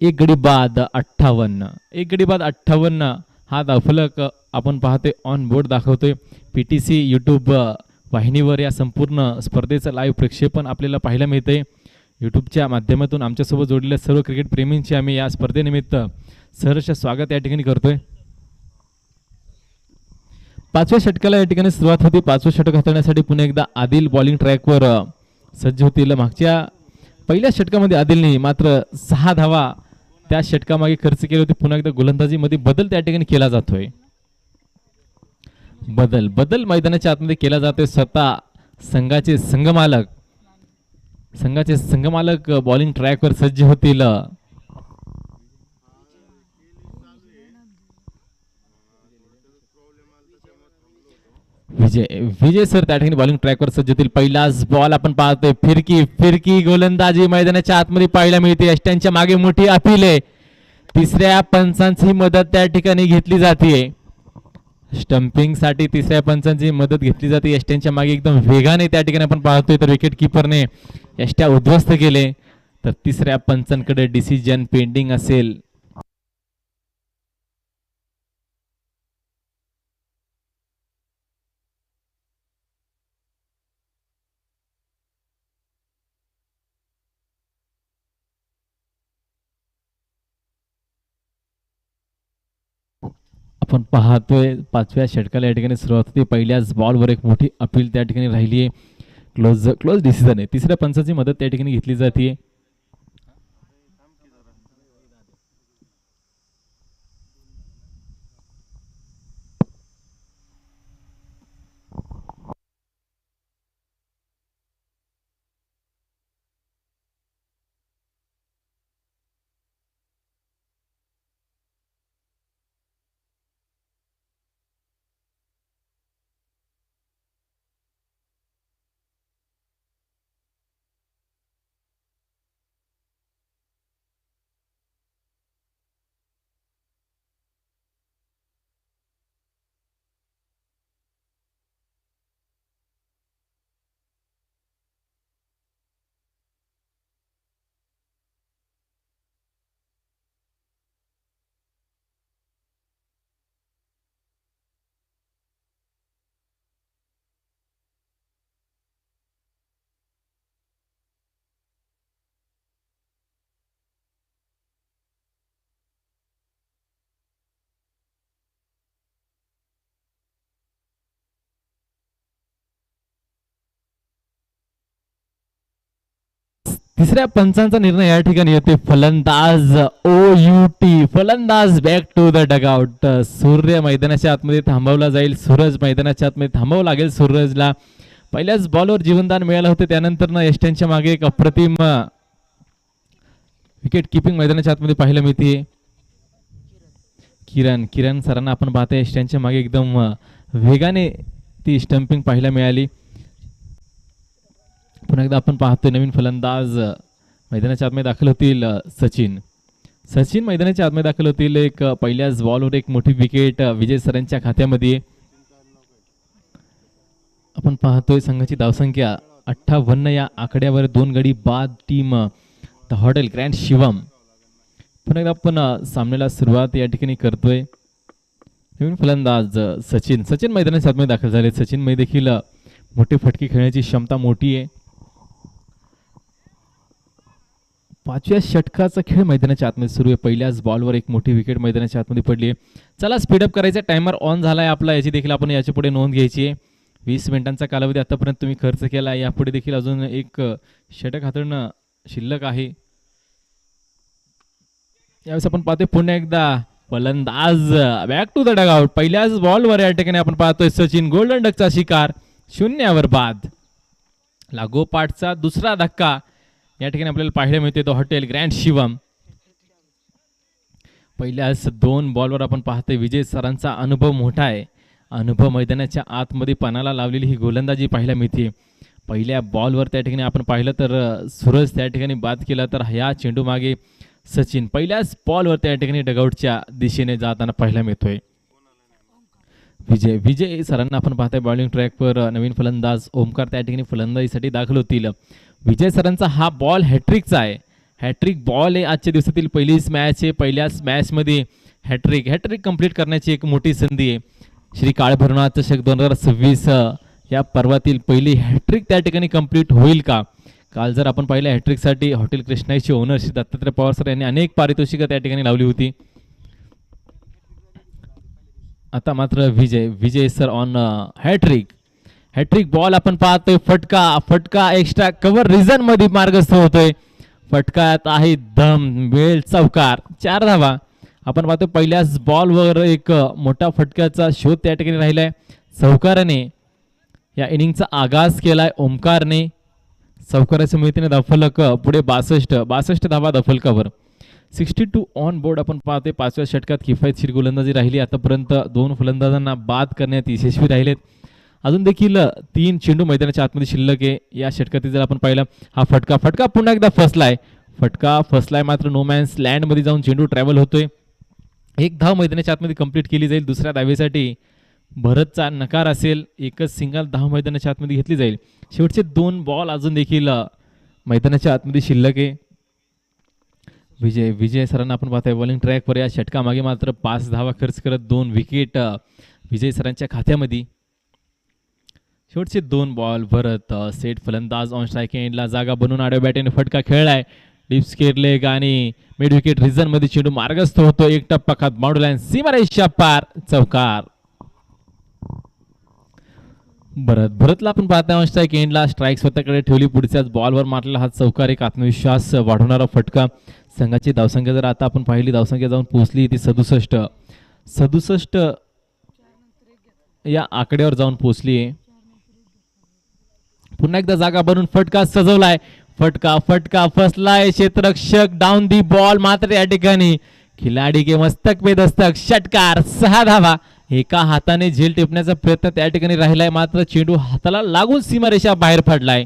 1 गडी बाद 58. हा धावफलक आपण पाहतोय ऑन बोर्ड दाखवतोय. PTC यूट्यूब वाहिनीवर या संपूर्ण स्पर्धेचं लाईव्ह प्रक्षेपण आपल्याला पाहायला मिळतंय. यूट्यूबच्या माध्यमातून आमच्यासोबत जोडलेल्या सर्व क्रिकेट प्रेमींचे आम्ही या स्पर्धेनिमित्त सहर्ष स्वागत या ठिकाणी करतोय. 5व्या षटकाला या ठिकाणी सुरुवात होती. 5वं षटक हाताळण्यासाठी पुन्हा एकदा आदिल बॉलिंग ट्रॅकवर सज्ज होतील. मागच्या पहिल्या षटकामध्ये आदिलने मात्र 6 धावा त्या षटकामागे खर्च केले होते. पुन्हा एकदा गोलंदाजीमध्ये बदल त्या ठिकाणी केला जातोय. बदल मैदानाच्या आतमध्ये केला जातोय. स्वतः संघाचे संघमालक बॉलिंग ट्रॅकवर सज्ज होतील. विजय सर त्या ठिकाणी बॉलिंग ट्रॅकवर सज्ज होतील. पहिलाच बॉल आपण पाहतोय. फिरकी गोलंदाजी मैदानाच्या आतमध्ये पाहायला मिळते. यष्ट्यांच्या मागे मोठी अपील आहे. 3ऱ्या पंचांची मदत त्या ठिकाणी घेतली जाते. स्टंपिंग साठी 3ऱ्या पंचांची मदत घेतली जाते. यष्ट्यांच्या मागे एकदम वेगाने त्या ठिकाणी आपण पाहतोय. तर विकेट किपरने यष्ट्या उद्ध्वस्त केले. तर 3ऱ्या पंचांकडे डिसिजन पेंडिंग असेल. आपण पाहतोय 5व्या षटकाला या ठिकाणी सुरुवात होती. पहिल्याच बॉलवर एक मोठी अपील त्या ठिकाणी राहिली आहे. क्लोज डिसिजन आहे. तिसऱ्या पंचाची मदत त्या ठिकाणी घेतली जाते. तिसऱ्या पंचांचा निर्णय या ठिकाणी येते. फलंदाज OUT, फलंदाज बॅक टू द डगआउट. सूर्य मैदानाच्या आतमध्ये थांबवला जाईल. सूरज मैदानाच्या आतमध्ये थांबावं लागेल. सूरजला पहिल्याच बॉलवर जीवनदान मिळालं होतं. त्यानंतर एस्टनच्या मागे एक अप्रतिम विकेट किपिंग मैदानाच्या आतमध्ये पाहायला मिळते. किरण सरांना आपण पाहतोय एस्टनच्या मागे एकदम वेगाने ती स्टंपिंग पाहायला मिळाली. पुन्हा एकदा आपण पाहतोय नवीन फलंदाज मैदानाच्या आतमध्ये दाखल होतील. सचिन मैदानाच्या आतमध्ये दाखल होतील. एक पहिल्याच बॉलवर एक मोठी विकेट विजय सरांच्या खात्यामध्ये. आपण पाहतोय संघाची धावसंख्या 58 या आकड्यावर 2 गडी बाद team the hotel grand Shivam. पुन्हा एकदा आपण सामन्याला सुरुवात या ठिकाणी करतोय. नवीन फलंदाज सचिन मैदानाच्या आतमध्ये दाखल झाले. सचिन मध्ये देखील मोठे फटके खेळण्याची क्षमता मोठी आहे. 5व्या षटकाचा खेळ मैदानाच्या आतमध्ये सुरू आहे. पहिल्याच बॉलवर एक मोठी विकेट मैदानाच्या आतमध्ये पडली आहे. चला स्पीडअप करायचा. टायमर ऑन झाला आहे आपला. याची देखील आपण याच्या पुढे नोंद घ्यायची आहे. 20 मिनिटांचा कालावधी आतापर्यंत तुम्ही खर्च केला. यापुढे देखील अजून एक षटक हाताळणं शिल्लक आहे. यावेळेस आपण पाहतोय पुन्हा एकदा फलंदाज बॅक टू द डगआउट. पहिल्याच बॉलवर या ठिकाणी आपण पाहतोय सचिन गोल्डन डकचा शिकार. 0 बाद. लागोपाठचा दुसरा धक्का या ठिकाणी आपल्याला पाहायला मिळते. The hotel grand Shivam. पहिल्याच 2 बॉलवर आपण पाहतोय विजय सरांचा अनुभव मोठा आहे. अनुभव मैदानाच्या आतमध्ये पणाला लावलेली ही गोलंदाजी पाहायला मिळते. पहिल्या बॉलवर त्या ठिकाणी आपण पाहिलं तर सूरज त्या ठिकाणी बाद केला. तर ह्या चेंडू मागे सचिन पहिल्याच बॉलवर त्या ठिकाणी डगआउटच्या दिशेने जाताना पाहायला मिळतोय. विजय सरांना आपण पाहतोय बॉलिंग ट्रॅकवर. नवीन फलंदाज ओमकार त्या ठिकाणी फलंदाजीसाठी दाखल होतील. विजय सरांचा हा बॉल हॅट्रिकचा आहे. हॅट्रिक बॉल आहे. आजच्या दिवसातील पहिलीच मॅच आहे. पहिल्याच मॅचमध्ये हॅट्रिक कंप्लीट करण्याची एक मोठी संधी आहे. श्री काळभैरवनाथ चषक 2026 या पर्वातील पहिली हॅट्रिक त्या ठिकाणी कंप्लीट होईल का? काल जर आपण पाहिलं हॅट्रिकसाठी हॉटेल कृष्णाईचे ओनर श्री दत्तात्रय पवार सर यांनी अनेक पारितोषिकं त्या ठिकाणी लावली होती. आता मात्र Vijay sir on hattrick ball आपण पाहतोय. फटका एक्स्ट्रा कव्हर रिझन मध्ये मार्गस्थ होतोय. फटकात आहे दम. वेळ चौकार. 4 धावा. आपण पाहतोय पहिल्याच बॉलवर एक मोठा फटक्याचा शोध त्या ठिकाणी राहिलाय. चौकाराने या इनिंगचा आगाज केलाय ओमकारने. चौकाराच्या मदतीने धावफलक पुढे 62 धावा धावफलकावर. 62 ऑन बोर्ड आपण पाहतोय. 5व्या षटकात किफायतशीर गोलंदाजी राहिली. आतापर्यंत 2 फलंदाजांना बाद करण्यात यशस्वी राहिलेत. अजून देखील 3 चेंडू मैदानाच्या आतमध्ये शिल्लक आहे. या षटकातील जर आपण पाहिलं हा फटका पुन्हा एकदा फसलाय. मात्र नो मॅन्स लँड मध्ये जाऊन चेंडू ट्रॅव्हल होतोय. 1 धाव मैदानाच्या आतमध्ये कंप्लीट केली जाईल. दुसऱ्या धावेसाठी भरतचा नकार असेल. एकच सिंगल धाव मैदानाच्या आतमध्ये घेतली जाईल. शेवटचे 2 बॉल अजून देखील मैदानाच्या आतमध्ये शिल्लक आहे. विजय सरांना आपण पाहतोय बॉलिंग ट्रॅकवर. या षटकामागे मात्र 5 धावा खर्च करत 2 विकेट विजय सरांच्या खात्यामध्ये. शेवटचे 2 बॉल. भरत सेट फलंदाज ऑन स्ट्राईक एंडला जागा बनवून आडव्या बॅटीने फटका खेळलाय. स्केअर लेग आणि मिड विकेट रिझन मध्ये चेंडू मार्गस्थ होतो. एक टप्पा खात बाउंड्री लाईन सीमारेषा पार चौकार. भरतला आपण पाहता स्ट्राईक एंडला स्ट्राईक स्वतःकडे ठेवली. पुढच्याच बॉलवर मारलेला हा चौकार एक आत्मविश्वास वाढवणारा फटका. संघाची धावसंख्या जर आता आपण पाहिली धावसंख्या जाऊन पोहोचली ती 67 या आकड्यावर जाऊन पोहोचली आहे. पुन्हा एकदा जागा बनवून फटका सजवलाय. फटका फसलाय. क्षेत्ररक्षक डाऊन दी बॉल. मात्र या ठिकाणी खिलाडी के मस्तक पे दस्तक. षटकार 6 धावा. एका हाताने झेल टिपण्याचा प्रयत्न त्या ठिकाणी राहिलाय मात्र चेंडू हाताला लागून सीमारेषा बाहेर पडलाय.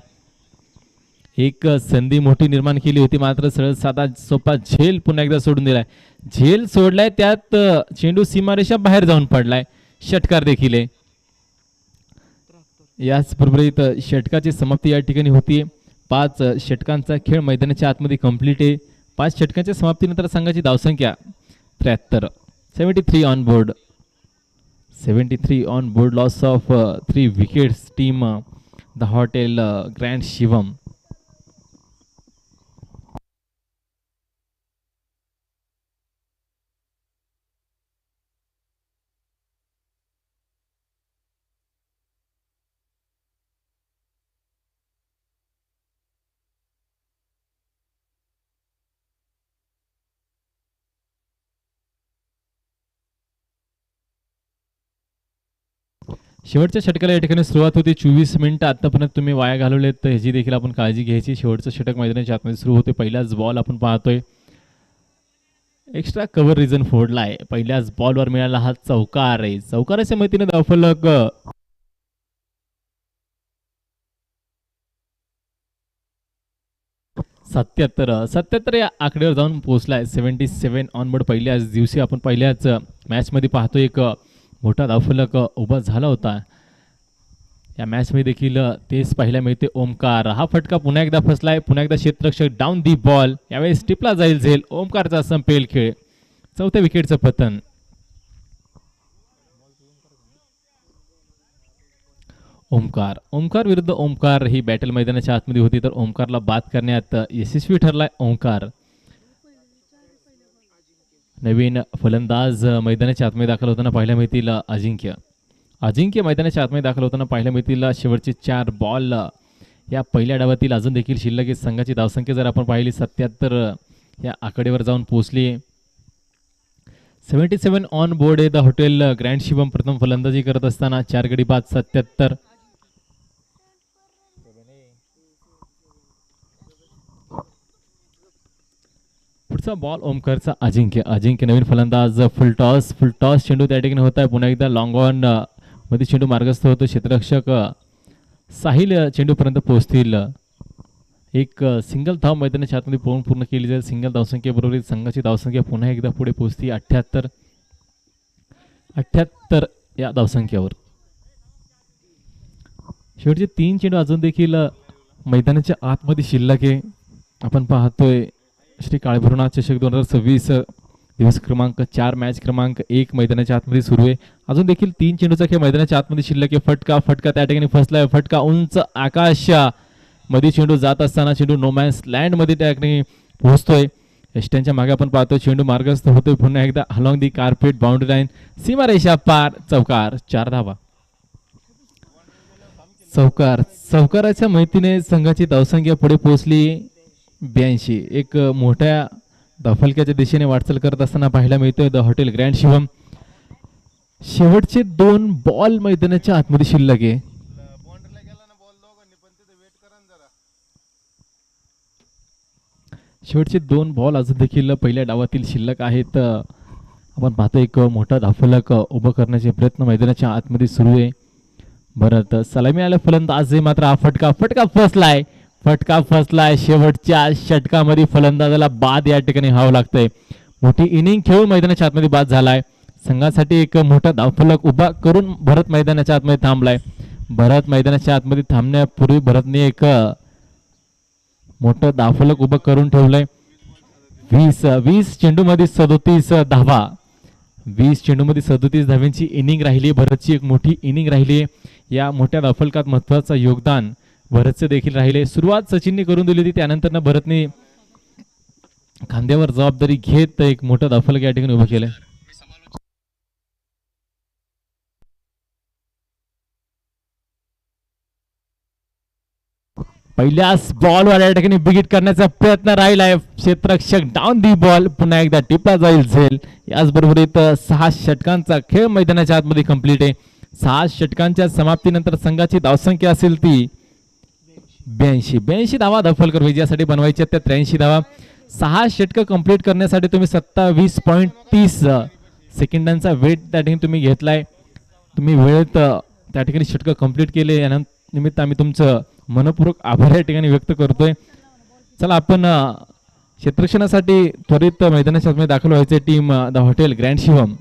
एक संधी मोठी निर्माण केली होती मात्र सरळ साधा सोपा झेल पुन्हा एकदा सोडून दिलाय. झेल सोडलाय त्यात चेंडू सीमारेषा बाहेर जाऊन पडलाय. षटकार देखील आहे. याचबरोबर षटकाची समाप्ती या ठिकाणी होती. 5 षटकांचा खेळ मैदानाच्या आतमध्ये कंप्लीट आहे. 5 षटकांच्या समाप्तीनंतर संघाची धावसंख्या 73. 73 on board. 73 on board. Loss of 3 wickets team the hotel grand Shivam. शेवटच्या षटकाला या ठिकाणी सुरुवात होती. 24 मिनिटं आतापर्यंत तुम्ही वाया घालवलेत तर ह्याची देखील आपण काळजी घ्यायची. शेवटचं षटक मैदानाच्या आतमध्ये सुरू होते. पहिलाच बॉल आपण पाहतोय एक्स्ट्रा कव्हर रिझन फोडलाय. पहिल्याच बॉलवर मिळाला हा चौकार आहे. चौकाराच्या मदतीने धावफलक 77 या आकड्यावर जाऊन पोहोचलाय. 77 ऑन बोर्ड. पहिल्याच दिवशी आपण पहिल्याच मॅच मध्ये पाहतोय एक मोठा धावफलक उभा झाला होता. या मॅच मध्ये देखील तेच पाहायला मिळते. ओमकार हा फटका पुन्हा एकदा फसलाय. पुन्हा एकदा क्षेत्ररक्षक डाऊन दी बॉल. यावेळेस टिपला जाईल झेल. ओमकारचा संपेल खेळ. 4थ्या विकेटचं पतन. ओमकार विरुद्ध ओमकार ही बॅटल मैदानाच्या आतमध्ये होती तर ओमकारला बाद करण्यात यशस्वी ठरलाय ओमकार. नवीन फलंदाज मैदानाच्या आतमध्ये दाखल होताना पाहायला मिळतील अजिंक्य मैदानाच्या आतमध्ये दाखल होताना पाहायला मिळतील. शेवटचे 4 बॉल या पहिल्या डावातील अजून देखील शिल्लक. संघाची धावसंख्या जर आपण पाहिली 77 या आकडेवर जाऊन पोहोचली. 77 ऑन बोर्ड आहे. द हॉटेल ग्रँड शिवम प्रथम फलंदाजी करत असताना 4 गडी बाद 77. पुढचा बॉल ओमकारचा अजिंक्य नवीन फलंदाज. फुल टॉस चेंडू त्या ठिकाणी होत आहे. पुन्हा एकदा लॉंग ऑन मध्ये चेंडू मार्गस्थ होतो. क्षेत्ररक्षक साहिल चेंडूपर्यंत पोहोचतील. एक सिंगल धाव मैदानाच्या आतमध्ये पूर्ण केली जाईल. सिंगल धावसंख्येबरोबर संघाची धावसंख्या पुन्हा एकदा पुढे पोहोचती 78 या धावसंख्येवर. शेवटचे 3 चेंडू अजून देखील मैदानाच्या आतमध्ये शिल्लक आहे. आपण पाहतोय श्री काळभैरवनाथ चषक 2026 दिवस क्रमांक 4 मॅच क्रमांक 1 मैदानाच्या आतमध्ये सुरू आहे. अजून देखील 3 चेंडूचा खेळ मैदानाच्या आतमध्ये शिल्लक आहे. फटका त्या ठिकाणी फसलाय. फटका उंच आकाश मध्ये चेंडू जात असताना चेंडू नोमॅन्स लँड मध्ये त्या ठिकाणी पोहोचतोय. यष्ट्यांच्या मागे आपण पाहतोय चेंडू मार्गस्थ होतोय पुन्हा एकदा along the carpet boundary line. सीमारेषा पार चौकार. 4 धावा. चौकाराच्या माहितीने संघाची धावसंख्या पुढे पोहोचली 82. एक मोठ्या धावफलकाच्या दिशेने वाटचाल करत असताना पाहायला मिळतोय द हॉटेल ग्रँड शिवम. शेवटचे 2 बॉल मैदानाच्या आतमध्ये शिल्लक आहे. शेवटचे 2 बॉल अजून देखील पहिल्या डावातील शिल्लक आहेत. आपण पाहतो एक मोठा धावफलक उभं करण्याचे प्रयत्न मैदानाच्या आतमध्ये सुरू आहे. भरत सलामी आला फलंदाज आहे मात्र हा फटका फसलाय. शेवटच्या षटकामध्ये फलंदाजाला बाद या ठिकाणी व्हावं लागतंय. मोठी इनिंग खेळून मैदानाच्या आतमध्ये बाद झालाय. संघासाठी एक मोठा धावफलक उभा करून भरत मैदानाच्या आतमध्ये थांबलाय. भरत मैदानाच्या आतमध्ये थांबण्यापूर्वी भरतने एक मोठं धावफलक उभं करून ठेवलंय. 20 चेंडूमध्ये 37 धावा. 20 चेंडूमध्ये 37 धाव्यांची इनिंग राहिली. भरतची एक मोठी इनिंग राहिली. या मोठ्या धावफलकात महत्वाचं योगदान भरतचं देखील राहिले. सुरुवात सचिनने करून दिली होती त्यानंतर भरतने खांद्यावर जबाबदारी घेत एक मोठं दाफलक या ठिकाणी उभं केलंय. पहिल्याच बॉलवर या ठिकाणी बिगिट करण्याचा प्रयत्न राहिलाय. क्षेत्ररक्षक डाऊन दी बॉल, पुन्हा एकदा टिपला जाईल झेल. याचबरोबर इथं 6 षटकांचा खेळ मैदानाच्या आतमध्ये कंप्लीट आहे. 6 षटकांच्या समाप्तीनंतर संघाची धावसंख्या असेल ती 82 धावा दफलकर विजयासाठी बनवायची त्या 83 धावा. 6 षटक कंप्लीट करण्यासाठी तुम्ही 27.30 सेकंदांचा वेळ त्या ठिकाणी तुम्ही घेतलाय. तुम्ही वेळेत त्या ठिकाणी षटक कंप्लीट केले. या निमित्त आम्ही तुमचं मनपूर्वक आभार या ठिकाणी व्यक्त करतोय. चला आपण क्षेत्ररक्षणासाठी त्वरित मैदानाच्या आतमध्ये दाखल व्हायचे. Team the hotel grand Shivam.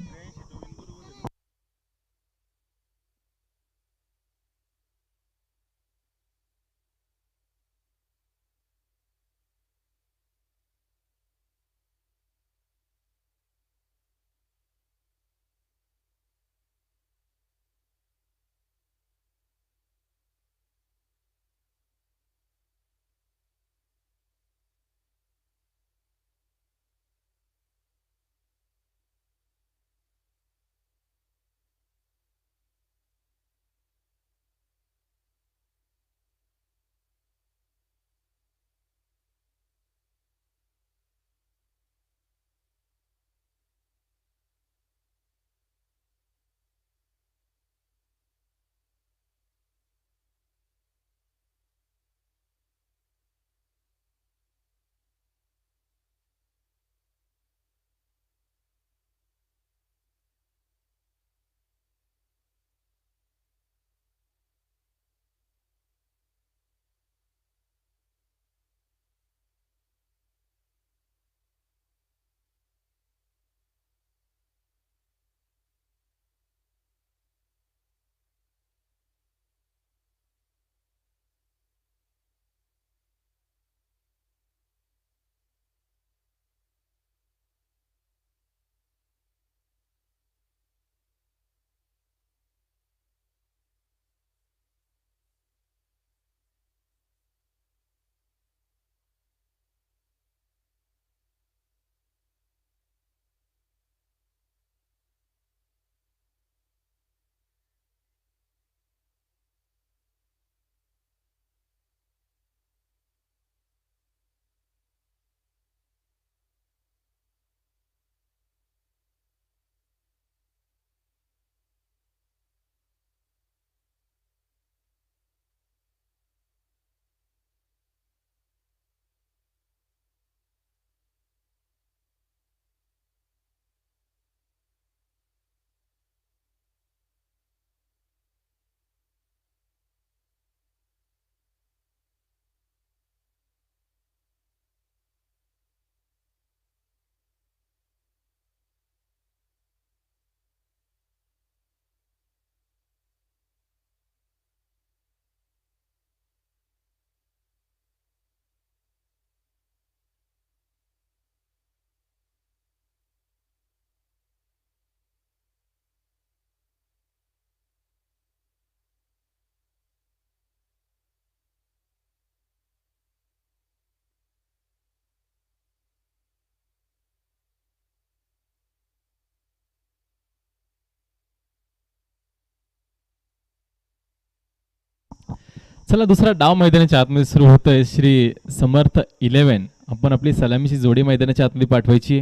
चला दुसरा डाव मैदानाच्या आतमध्ये सुरू होतोय. श्री समर्थ 11 आपण आपली सलामीची जोडी मैदानाच्या आतमध्ये पाठवायची.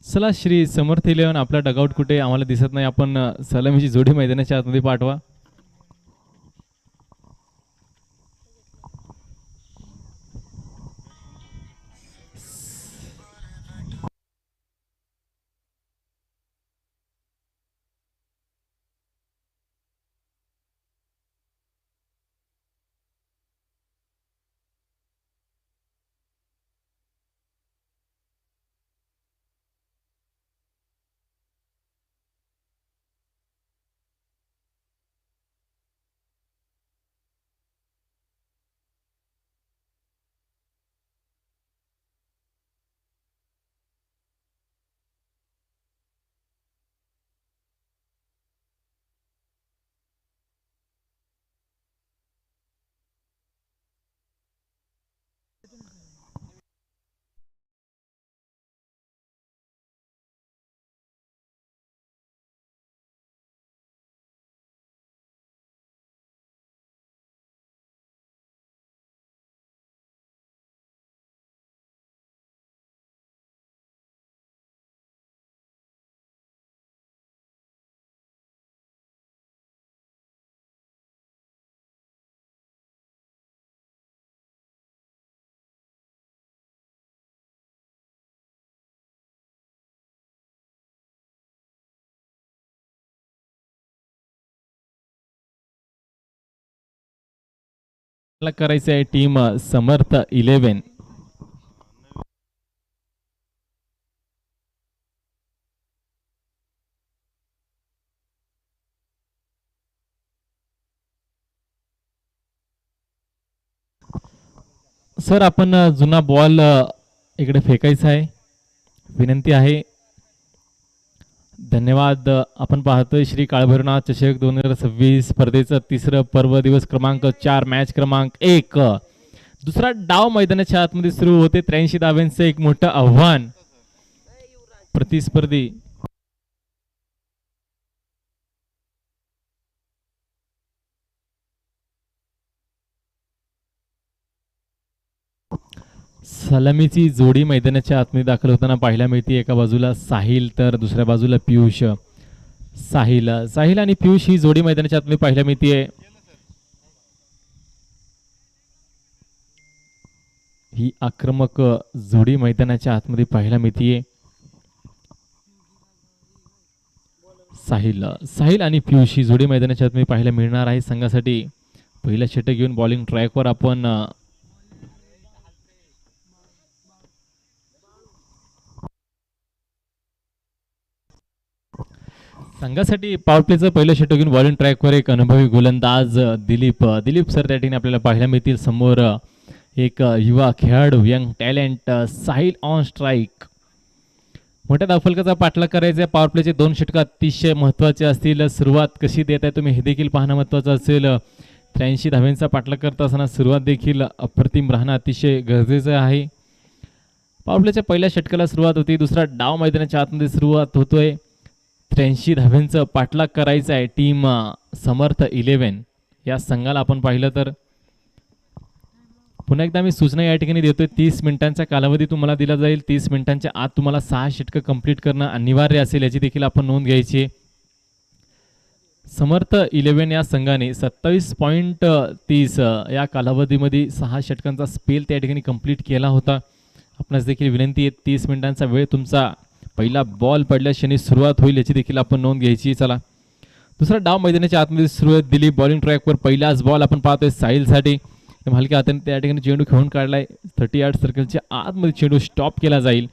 चला श्री समर्थ 11 आपला डगआउट कुठे आम्हाला दिसत नाही. आपण सलामीची जोडी मैदानाच्या आतमध्ये पाठवा. ला करायचं आहे टीम समर्थ 11. सर आपण जुना बॉल इकडे फेकायचा आहे, विनंती आहे. धन्यवाद. आपण पाहतोय श्री काळभैरवनाथ चषक 2026 स्पर्धेचं तिसरं पर्व, दिवस क्रमांक 4, मॅच क्रमांक 1. दुसरा डाव मैदानाच्या आतमध्ये सुरू होते. 83 धावांचं एक मोठं आव्हान प्रतिस्पर्धी सलामीची जोडी मैदानाच्या आतमध्ये दाखल होताना पाहायला मिळते. एका बाजूला साहिल तर दुसऱ्या बाजूला पियुष. साहिल आणि पियुष ही जोडी मैदानाच्या आतमध्ये पाहायला मिळते. ही आक्रमक जोडी मैदानाच्या आतमध्ये पाहायला मिळते. साहिल आणि पियुष ही जोडी मैदानाच्या आतमध्ये पाहायला मिळणार आहे. संघासाठी पहिला षटक घेऊन बॉलिंग ट्रॅकवर आपण संघासाठी पॉवर प्लेचं पहिलं षटक घेऊन बॉलिंग ट्रॅकवर एक अनुभवी गोलंदाज दिलीप सर त्या ठिकाणी आपल्याला पाहायला मिळतील. समोर एक युवा खेळाडू, young talent Sahil on strike. मोठ्या धावफलकाचा पाठलाग करायचा. पॉवर प्लेचे 2 षटक अतिशय महत्त्वाचे असतील. सुरुवात कशी देत आहे तुम्ही हे देखील पाहणं महत्त्वाचं असेल. 83 धावांचा पाठलाग करत असताना सुरुवात देखील अप्रतिम राहणं अतिशय गरजेचं आहे. पॉवर प्लेच्या पहिल्या षटकाला सुरुवात होती. दुसरा डाव मैदानाच्या आतमध्ये सुरुवात होतोय. 83 धावांचं पाठलाग करायचं आहे टीम समर्थ 11 या संघाला. आपण पाहिलं तर पुन्हा एकदा मी सूचना या ठिकाणी देतोय. 30 मिनिटांचा कालावधी तुम्हाला दिला जाईल. 30 मिनिटांच्या आत तुम्हाला 6 षटकं कंप्लीट करणं अनिवार्य असेल, याची देखील आपण नोंद घ्यायची. समर्थ 11 या संघाने 27.30 या कालावधीमध्ये 6 षटकांचा स्पेल त्या ठिकाणी कंप्लीट केला होता. आपणास देखील विनंती आहे 30 मिनिटांचा वेळ तुमचा पहिला बॉल पडल्या क्षणी सुरुवात होईल, याची देखील आपण नोंद घ्यायची. चला दुसरा डाव मैदानाच्या आतमध्ये सुरुवात दिली. बॉलिंग ट्रॅकवर पहिलाच बॉल आपण पाहतोय साहिलसाठी. हलक्या हाताने त्या ठिकाणी चेंडू खेळून काढलाय. 38 सर्कलच्या आतमध्ये चेंडू स्टॉप केला जाईल.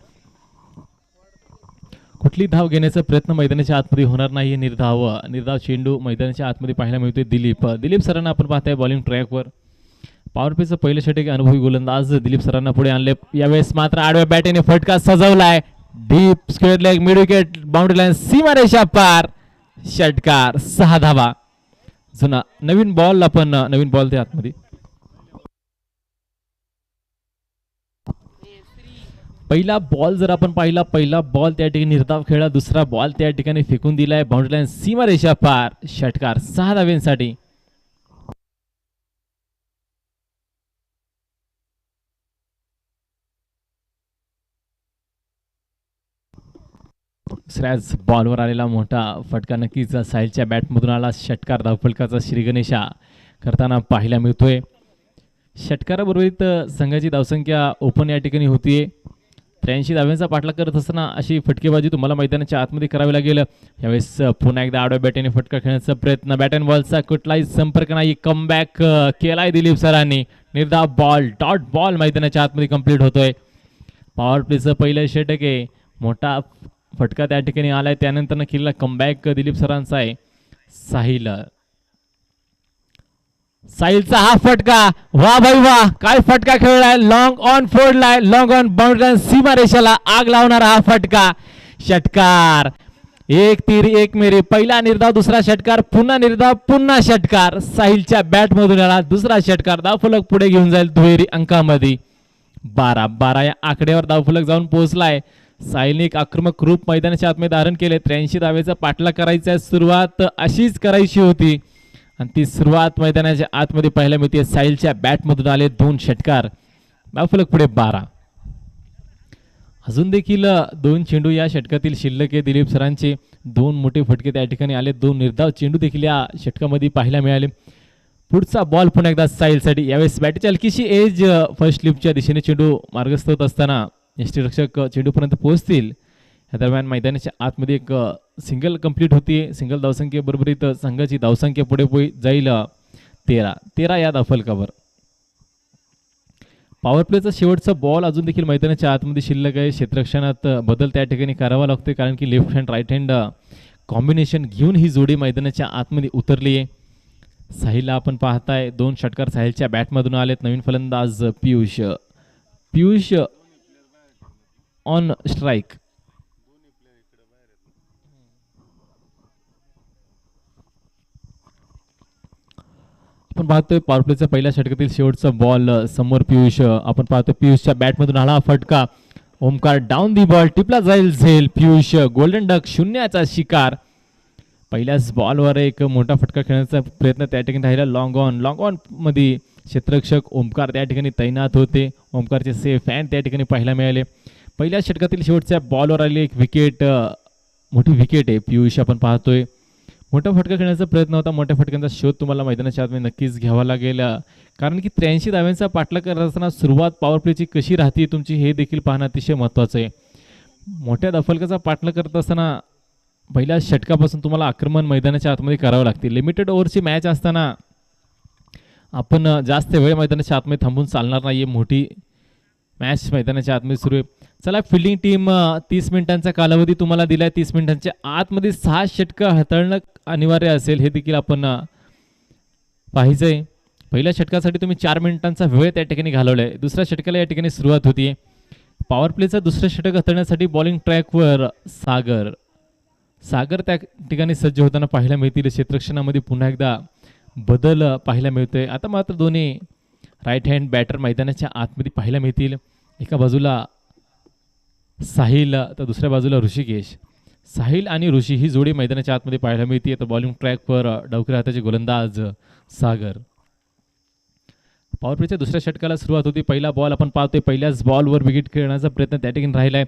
कुठली धाव घेण्याचा प्रयत्न मैदानाच्या आतमध्ये होणार नाही. निर्धाव चेंडू मैदानाच्या आतमध्ये पाहायला मिळतोय. दिलीप सरांना आपण पाहताय बॉलिंग ट्रॅकवर. पॉवर प्लेचं पहिलं षटक अनुभवी गोलंदाज दिलीप सरांना पुढे आणले. यावेळेस मात्र आडव्या बॅटीने फटका सजवलाय. Deep square leg, mid wicket, boundary line, सीमारेषा पार. षटकार, 6 धावा. जुना नवीन बॉल त्या आतमध्ये. पहिला बॉल जर आपण पाहिला, पहिला बॉल त्या ठिकाणी निर्धाव खेळला. दुसरा बॉल त्या ठिकाणी फेकून दिलाय. बाउंड्री लाईन, सीमारेषा पार. षटकार, 6 धावांसाठी. दुसऱ्याच बॉलवर आलेला मोठा फटका नक्कीच साहिलच्या बॅटमधून आला. षटकार धावफलकाचा श्रीगणेशा करताना पाहायला मिळतोय. षटकाराबरोबरीत संघाची धावसंख्या ओपन या ठिकाणी होतीये. 83 धावांचा पाठलाग करत असताना अशी फटकेबाजी तुम्हाला मैदानाच्या आतमध्ये करावी लागेल. यावेळेस पुन्हा एकदा आडव्या बॅटीने फटका खेळण्याचा प्रयत्न. बॅट अँड बॉलचा कुठलाही संपर्क नाही. कमबॅक केलाय दिलीप सरांनी. निर्धाव बॉल, डॉट बॉल मैदानाच्या आतमध्ये कंप्लीट होतोय. पॉवर प्लेचं पहिलं षटक आहे. मोठा फटका त्या ठिकाणी आलाय. त्यानंतर केलेला कमबॅक दिलीप सरांचा आहे. साहिलचा हा फटका, वा भाई वा, काय फटका खेळलाय. लॉंग ऑन फोडलाय, लॉंग ऑन बाउंड्री लाईन, सीमारेषेला आग लावणारा हा फटका. षटकार, 1 तीर 1 मेरी. पहिला निर्धाव, दुसरा षटकार, पुन्हा निर्धाव, पुन्हा षटकार. साहिलच्या बॅट मधून आला दुसरा षटकार. धावफलक पुढे घेऊन जाईल दुहेरी अंकामध्ये. 12 या आकड्यावर धावफलक जाऊन पोहोचलाय. साहिलने एक आक्रमक रूप मैदानाच्या आतमध्ये धारण केले. 83 धावेचा पाठलाग करायचा. सुरुवात अशीच करायची होती आणि ती सुरुवात मैदानाच्या आतमध्ये पाहायला मिळते. साहिलच्या बॅटमधून आले 2 षटकार. धावफलक पुढे 12. अजून देखील 2 चेंडू या षटकातील शिल्लक आहे. दिलीप सरांचे 2 मोठे फटके त्या ठिकाणी आले. 2 निर्धाव चेंडू देखील या षटकामध्ये पाहायला मिळाले. पुढचा बॉल पुन्हा एकदा साहिलसाठी. यावेळेस बॅटची हलकीशी एज फर्स्ट स्लिपच्या दिशेने चेंडू मार्गस्थ होत असताना यष्टीरक्षक चेंडूपर्यंत पोहोचतील. या दरम्यान मैदानाच्या आतमध्ये एक सिंगल कंप्लीट होती. सिंगल धावसंख्येबरोबरीत संघाची धावसंख्या पुढे जाईल 13 या धावफलकावर. पॉवर प्लेचा शेवटचा बॉल अजून देखील मैदानाच्या आतमध्ये शिल्लक आहे. क्षेत्ररक्षणात बदल त्या ठिकाणी करावा लागतोय, कारण की left hand right hand combination घेऊन ही जोडी मैदानाच्या आतमध्ये उतरली आहे. साहिलला आपण पाहताय 2 षटकार साहिलच्या बॅटमधून आलेत. नवीन फलंदाज पियुष ऑन स्ट्राईक. आपण पाहतोय पॉवर प्लेचा पहिल्या षटकातील शेवटचा बॉल समोर पियुष. आपण पाहतोय पियुषच्या बॅटमधून आला फटका. ओमकार डाऊन दी बॉल, टिपला जाईल झेल. पियुष गोल्डन डक शून्याचा शिकार. पहिल्याच बॉलवर एक मोठा फटका खेळण्याचा प्रयत्न त्या ठिकाणी राहिला. लॉंग ऑन मध्ये क्षेत्ररक्षक ओमकार त्या ठिकाणी तैनात होते. ओमकारचे सेफ फॅन त्या ठिकाणी पाहायला मिळाले. पहिल्या षटकातील शेवटच्या बॉलवर आली एक विकेट, मोठी विकेट आहे. पियुष आपण पाहतोय मोठा फटका खेळण्याचा प्रयत्न होता. मोठ्या फटक्यांचा शोध तुम्हाला मैदानाच्या आतमध्ये नक्कीच घ्यावा लागेल, कारण की 83 धाव्यांचा पाठलाग करत असताना सुरुवात पॉवर प्लेची कशी राहते तुमची हे देखील पाहणं अतिशय महत्त्वाचं आहे. मोठ्या दफलकाचा पाठलाग करत असताना पहिल्या षटकापासून तुम्हाला आक्रमण मैदानाच्या आतमध्ये करावं लागते. लिमिटेड ओव्हरची मॅच असताना आपण जास्त वेळ मैदानाच्या आतमध्ये थांबून चालणार नाही आहे. मोठी मॅच मैदानाच्या आतमध्ये सुरू आहे. चला, फिल्डिंग टीम 30 मिनिटांचा कालावधी तुम्हाला दिला आहे. 30 मिनिटांच्या आतमध्ये 6 षटकं हाताळणं अनिवार्य असेल, हे देखील आपण पाहायचं आहे. पहिल्या षटकासाठी तुम्ही 4 मिनिटांचा वेळ त्या ठिकाणी घालवला आहे. दुसऱ्या षटकाला या ठिकाणी सुरुवात होती. पॉवर प्लेचा दुसरं षटक हाताळण्यासाठी बॉलिंग ट्रॅकवर सागर त्या ठिकाणी सज्ज होताना पाहायला मिळतील. क्षेत्ररक्षणामध्ये पुन्हा एकदा बदल पाहायला मिळतोय. आता मात्र दोन्ही राईट हँड बॅटर मैदानाच्या आतमध्ये पाहायला मिळतील. एका बाजूला साहिल तर दुसऱ्या बाजूला ऋषिकेश. साहिल आणि ऋषी ही जोडी मैदानाच्या आतमध्ये पाहायला मिळते. तर बॉलिंग ट्रॅकवर डावखुऱ्या हाताचे गोलंदाज सागर. पॉवर प्लेच्या दुसऱ्या षटकाला सुरुवात होती. पहिला बॉल आपण पाहतोय. पहिल्याच बॉलवर विकेट खेळण्याचा प्रयत्न त्या ठिकाणी राहिला आहे.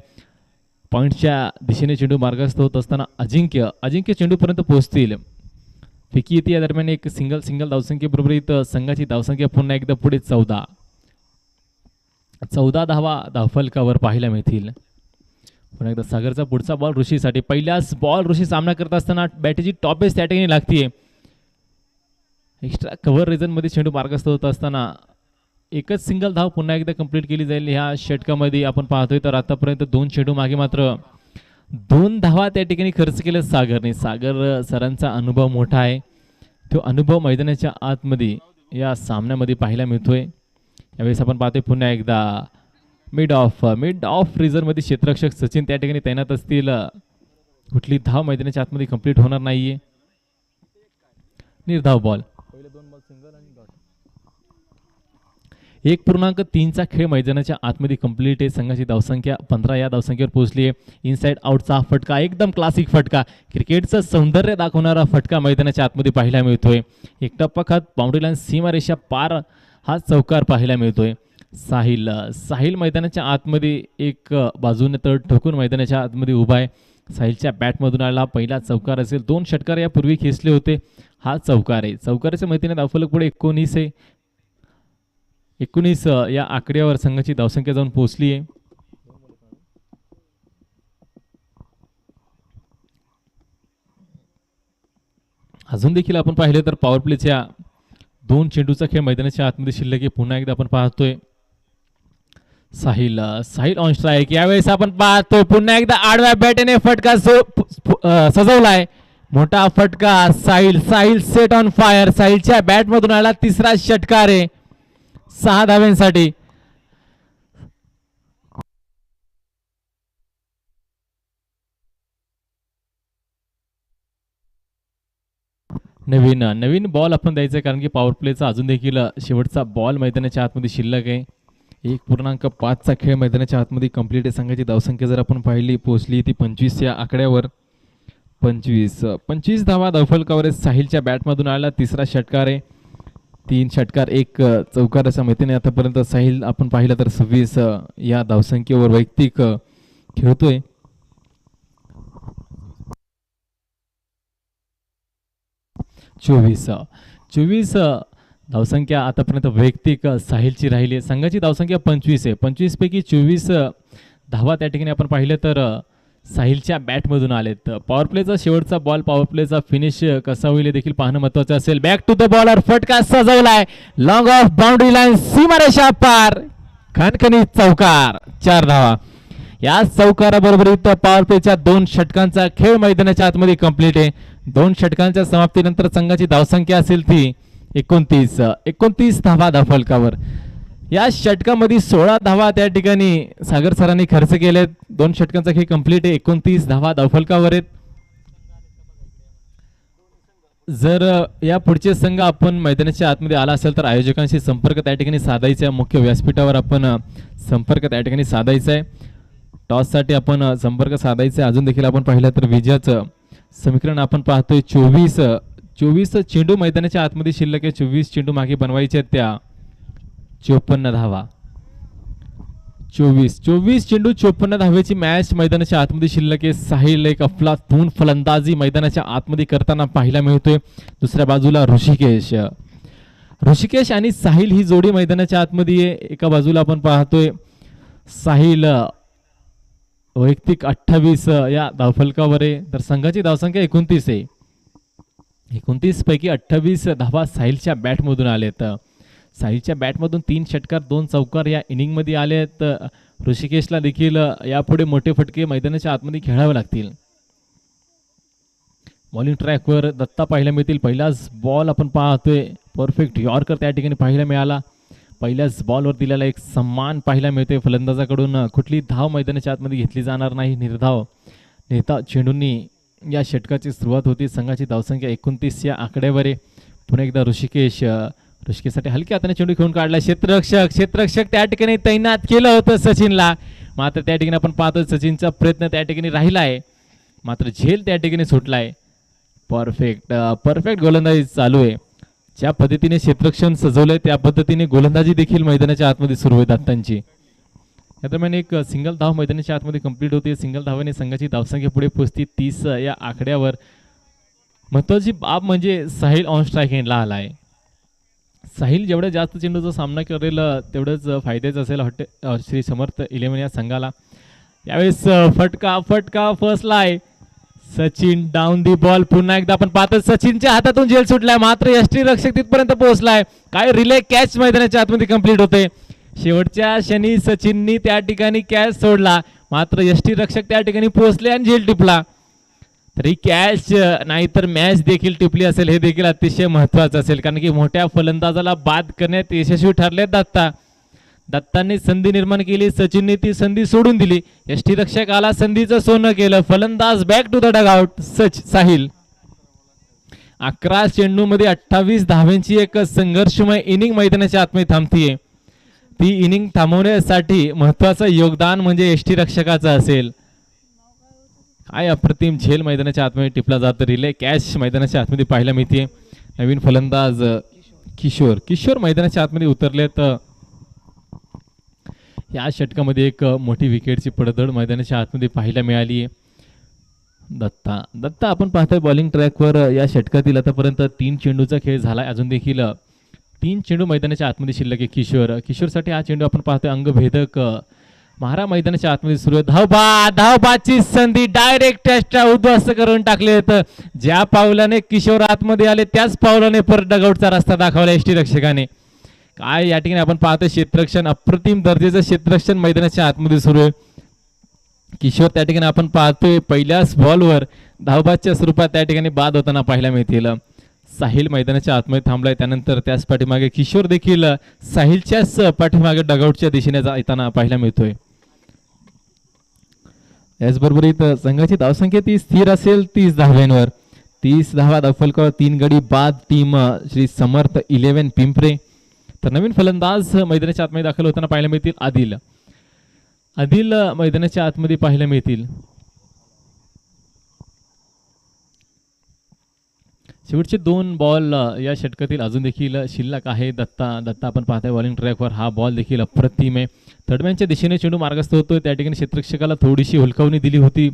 पॉईंटच्या दिशेने चेंडू मार्गस्थ होत असताना अजिंक्य चेंडूपर्यंत पोहोचतील. फिकी येते. या दरम्यान एक सिंगल धावसंख्येबरोबरीत संघाची धावसंख्या पुन्हा एकदा पुढे 14 धावा धावफलकावर पाहायला मिळतील. पुन्हा एकदा सागरचा पुढचा बॉल ऋषीसाठी. पहिल्याच बॉल ऋषी सामना करत असताना बॅटची टॉप बेस त्या ठिकाणी लागतीये. एक्स्ट्रा कव्हर रिजनमध्ये चेंडू मार्गस्थ होत असताना एकच सिंगल धाव पुन्हा एकदा कंप्लीट केली जाईल ह्या षटकामध्ये. आपण पाहतोय तर आतापर्यंत 2 चेंडू मागे मात्र 2 धावा त्या ठिकाणी खर्च केल्या सागरने. सागर सरांचा अनुभव मोठा आहे. तो अनुभव मैदानाच्या आतमध्ये या सामन्यामध्ये पाहायला मिळतोय. यावेळेस आपण पाहतोय पुन्हा एकदा मिड ऑफ रिझनमध्ये क्षेत्ररक्षक सचिन त्या ठिकाणी तैनात असतील. कुठली धाव मैदानाच्या आतमध्ये कंप्लीट होणार नाहीये. निर्धाव बॉल. 1.3चा खेळ मैदानाच्या आतमध्ये कंप्लीट आहे. संघाची धावसंख्या 15 या धावसंख्येवर पोहोचली आहे. इनसाइड आउटचा फटका, एकदम क्लासिक फटका, क्रिकेटचं सौंदर्य दाखवणारा फटका मैदानाच्या आतमध्ये पाहायला मिळतोय. एक टप्पाखात बाउंड्री लाईन सीमारेषा पार हा चौकार पाहायला मिळतोय. साहिल मैदानाच्या आतमध्ये एक बाजूने तळ ठोकून मैदानाच्या आतमध्ये उभा आहे. साहिलच्या बॅटमधून आला पहिला चौकार असेल. 2 षटकार यापूर्वी खेचले होते. हा चौकार आहे. चौकाराच्या मैत्रीने धावफलक पुढे 19 आहे. 19 या आकड्यावर संघाची धावसंख्या जाऊन पोहोचली आहे. अजून देखील आपण पाहिले तर पॉवर प्लेच्या 2 चेंडूचा खेळ मैदानाच्या आतमध्ये शिल्लक आहे. पुन्हा एकदा आपण पाहतोय साहिल ऑन स्ट्राईक. यावेळेस आपण पाहतोय पुन्हा एकदा आडव्या बॅटने फटका सजवलाय. मोठा फटका. Sahil set on fire. साहिलच्या बॅटमधून आला तिसरा षटकार आहे 6 धाव्यांसाठी. नवीन बॉल आपण द्यायचा, कारण की पॉवर प्लेचा अजून देखील शेवटचा बॉल मैदानाच्या आतमध्ये शिल्लक आहे. 1.5चा खेळ मैदानाच्या आतमध्ये कंप्लीट आहे. संघाची धावसंख्या जर आपण पाहिली पोहोचली ती 25 या आकड्यावर. 25 धावा धावफलकावर. साहिलच्या बॅटमधून आला तिसरा षटकार आहे. 3 षटकार 1 चौकार अशा मैत्रीने आतापर्यंत साहिल आपण पाहिलं तर 26 या धावसंख्येवर वैयक्तिक खेळतोय. चोवीस धावसंख्या आतापर्यंत वैयक्तिक साहिलची राहिली आहे. संघाची धावसंख्या 25 आहे. 25 पैकी 24 धावा त्या ठिकाणी आपण पाहिलं तर साहिलच्या बॅटमधून आलेत. पॉवर प्लेचा शेवटचा बॉल, पॉवर प्लेचा फिनिश कसा होईल देखील पाहणं महत्त्वाचं असेल. बॅक टू द बॉलर, फटका सजवलाय. लॉंग ऑफ बाउंड्री लाईन सीमारेषा पार. खणखणीत चौकार, 4 धावा. या चौकाराबरोबर इथं पॉवर प्लेच्या 2 षटकांचा खेळ मैदानाच्या आतमध्ये कंप्लीट आहे. 2 षटकांच्या समाप्तीनंतर संघाची धावसंख्या असेल ती 29 धावा धावफलकावर. या षटकामध्ये 16 धावा त्या ठिकाणी सागर सरांनी खर्च केलेत. 2 षटकांचा खेळ कंप्लीट आहे. 29 धावा धावफलकावर आहेत. जर या पुढचे संघ आपण मैदानाच्या आतमध्ये आला असेल तर आयोजकांशी संपर्क त्या ठिकाणी साधायचा आहे. मुख्य व्यासपीठावर आपण संपर्क त्या ठिकाणी साधायचा आहे. टॉससाठी आपण संपर्क साधायचा आहे. अजून देखील आपण पाहिलं तर विजयाचं समीकरण आपण पाहतोय 24 चेंडू मैदानाच्या आतमध्ये शिल्लक आहे. 24 चेंडू मागे बनवायचे आहेत त्या 54 धावा. 24 चेंडू 54 धावेची मॅच मैदानाच्या आतमध्ये शिल्लक आहे. साहिल एक अफलातून फलंदाजी मैदानाच्या आतमध्ये करताना पाहायला मिळतोय. दुसऱ्या बाजूला ऋषिकेश आणि साहिल ही जोडी मैदानाच्या आतमध्ये आहे. एका बाजूला आपण पाहतोय साहिल वैयक्तिक 28 या धावफलकावर आहे, तर संघाची धावसंख्या 29 आहे. 29 पैकी 28 धावा साहिलच्या बॅटमधून आलेत. साहिलच्या बॅटमधून 3 षटकार 2 चौकार या इनिंगमध्ये आलेत. ऋषिकेशला देखील यापुढे मोठे फटके मैदानाच्या आतमध्ये खेळावे लागतील. बॉलिंग ट्रॅकवर दत्ता पाहायला मिळतील. पहिलाच बॉल आपण पाहतोय परफेक्ट यॉर्कर त्या ठिकाणी पाहायला मिळाला. पहिल्याच बॉलवर दिलेला एक सन्मान पाहायला मिळते. फलंदाजाकडून कुठली धाव मैदानाच्या आतमध्ये घेतली जाणार नाही. निर्धाव चेंडूंनी या षटकाची सुरुवात होती. संघाची धावसंख्या 29 या आकड्यावर आहे. पुन्हा एकदा ऋषिकेशसाठी हलक्या हाताने चेंडू खेळून काढला. क्षेत्ररक्षक त्या ठिकाणी तैनात केलं होतं सचिनला, मात्र त्या ठिकाणी आपण पाहतो सचिनचा प्रयत्न त्या ठिकाणी राहिला आहे, मात्र झेल त्या ठिकाणी सुटलाय. परफेक्ट गोलंदाजी चालू आहे. ज्या पद्धतीने क्षेत्ररक्षण सजवलंय त्या पद्धतीने गोलंदाजी देखील मैदानाच्या आतमध्ये सुरू आहे दत्तांची. या दरम्यान एक सिंगल धाव मैदानाच्या आतमध्ये कंप्लीट होते. सिंगल धावाने संघाची धावसंख्या पुढे पोहोचती 30 या आकड्यावर. महत्वाची बाब म्हणजे साहिल ऑन स्ट्राईक एंडला आलाय. साहिल जेवढ्या जास्त चेंडूचा सामना करेल तेवढंच फायद्याचं असेल श्री समर्थ 11 या संघाला. यावेळेस फटका फसलाय. Sachin down the ball. पुन्हा एकदा आपण पाहतो सचिनच्या हातातून झेल सुटलाय, मात्र यष्टीरक्षक तिथपर्यंत पोहोचलाय. काय रिले कॅच मैदानाच्या आतमध्ये कंप्लीट होते. शेवटच्या क्षणी सचिननी त्या ठिकाणी कॅच सोडला, मात्र यष्टीरक्षक त्या ठिकाणी पोहोचले आणि झेल टिपला. तरी कॅच नाही तर मॅच देखील टिपली असेल, हे देखील अतिशय महत्वाचं असेल, कारण की मोठ्या फलंदाजाला बाद करण्यात यशस्वी ठरले दत्तांनी संधी निर्माण केली. सचिनने ती संधी सोडून दिली. यष्टीरक्षक आला, संधीचं सोनं केलं. फलंदाज back to the dugout. Sahil 11 चेंडू मध्ये 28 धाव्यांची एक संघर्षमय इनिंग मैदानाच्या आतमध्ये थांबतीये. ती इनिंग थांबवण्यासाठी महत्वाचं योगदान म्हणजे यष्टीरक्षकाचं असेल. काय अप्रतिम झेल मैदानाच्या आतमध्ये टिपला जातं. रिले कॅच मैदानाच्या आतमध्ये पाहायला मिळते. नवीन फलंदाज किशोर मैदानाच्या आतमध्ये उतरले. तर या षटकामध्ये एक मोठी विकेटची पडझड मैदानाच्या आतमध्ये पाहायला मिळाली. दत्ता आपण पाहतोय बॉलिंग ट्रॅकवर. या षटकातील आतापर्यंत 3 चेंडूचा खेळ झालाय. अजून देखील 3 चेंडू मैदानाच्या आतमध्ये शिल्लक आहे. किशोरसाठी हा चेंडू आपण पाहतोय अंगभेदक महारा मैदानाच्या आतमध्ये सुरू आहे. धावबाची संधी डायरेक्ट टेस्टला उद्ध्वस्त करून टाकले. ज्या पावलाने किशोर आतमध्ये आले त्याच पावलाने परत डगआउटचा रस्ता दाखवला यष्टीरक्षकाने. काय या ठिकाणी आपण पाहतोय क्षेत्ररक्षण, अप्रतिम दर्जाचं क्षेत्ररक्षण मैदानाच्या आतमध्ये सुरू आहे. किशोर त्या ठिकाणी आपण पाहतोय पहिल्याच बॉलवर धावबाच्या स्वरूपात त्या ठिकाणी बाद होताना पाहायला मिळतील. साहिल मैदानाच्या आतमध्ये थांबलाय. त्यानंतर त्याच पाठीमागे किशोर देखील साहिलच्याच पाठीमागे डगआउटच्या दिशेने येताना पाहायला मिळतोय. याचबरोबर संघाची धावसंख्या ती स्थिर असेल 30 धाव्यांवर. 30 धावा धावफलकावर 3 गडी बाद टीम श्री समर्थ 11 पिंपरे. तर नवीन फलंदाज मैदानाच्या आतमध्ये दाखल होताना पाहायला मिळतील. आदिल मैदानाच्या आतमध्ये पाहायला मिळतील. शेवटचे 2 बॉल या षटकातील अजून देखील शिल्लक आहे. दत्ता आपण पाहताय बॉलिंग ट्रॅकवर. हा बॉल देखील अप्रतिम आहे. थर्डमॅनच्या दिशेने चेंडू मार्गस्थ होतोय. त्या ठिकाणी क्षेत्ररक्षकाला थोडीशी हुलकावणी दिली होती.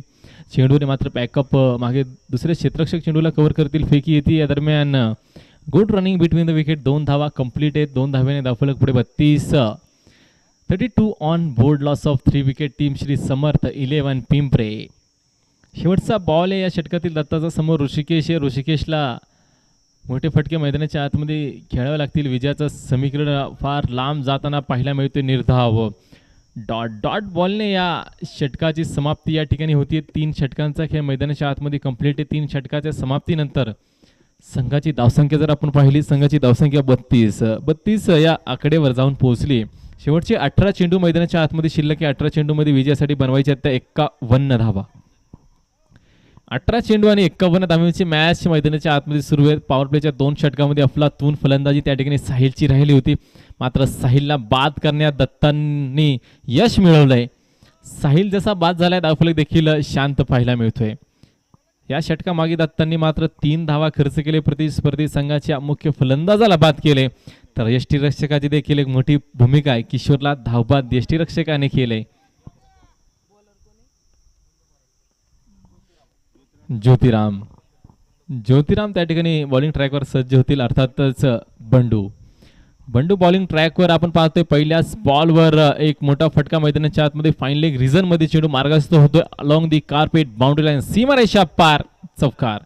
चेंडूने मात्र पॅकअप मागे दुसरे क्षेत्ररक्षक चेंडूला कव्हर करतील. फेकी येते. या दरम्यान good running between the wicket. 2 धावा कंप्लीट आहेत. 2 धाव्याने धावफलक पुढे 32 on board. Loss of 3 wicket team Shri Samarth 11 Pimpre. शेवटचा बॉल आहे या षटकातील दत्ताचा. समोर ऋषिकेशला मोठे फटके मैदानाच्या आतमध्ये खेळावे लागतील. विजयाचं समीकरण फार लांब जाताना पाहायला मिळते. निर्धाव डॉट डॉट बॉलने या षटकाची समाप्ती या ठिकाणी होती. 3 षटकांचा खेळ मैदानाच्या आतमध्ये कंप्लीट आहे. 3 षटकाच्या समाप्तीनंतर संघाची धावसंख्या जर आपण पाहिली, संघाची धावसंख्या 32 या आकडेवर जाऊन पोहोचली. शेवटचे 18 चेंडू मैदानाच्या आतमध्ये शिल्लक आहे. 18 चेंडूमध्ये विजयासाठी बनवायचे आहेत त्या 51 धावा. 18 चेंडू आणि 51 धावांची मॅच मैदानाच्या आतमध्ये सुरू आहे. पॉवर प्लेच्या 2 षटकामध्ये अफलातून फलंदाजी त्या ठिकाणी साहिलची राहिली होती. मात्र साहिलला बाद करण्यात दत्तांनी यश मिळवलंय. साहिल जसा बाद झालाय, धावफलक देखील शांत पाहायला मिळतोय. या षटकामागे दत्तांनी मात्र 3 धावा खर्च केले. प्रतिस्पर्धी संघाच्या मुख्य फलंदाजाला बाद केले. तर यष्टीरक्षकाची देखील एक मोठी भूमिका आहे. किशोरला धावबाद यष्टीरक्षकाने केले. ज्योतिराम त्या ठिकाणी बॉलिंग ट्रॅकवर सज्ज होतील. अर्थातच बंडू बॉलिंग ट्रॅकवर आपण पाहतोय. पहिल्याच बॉलवर एक मोठा फटका मैदानाच्या आतमध्ये फाईन लेग रिझन मध्ये चेंडू मार्गस्थ होतोय. Along the carpet boundary line, सीमारेषा पार, चौकार.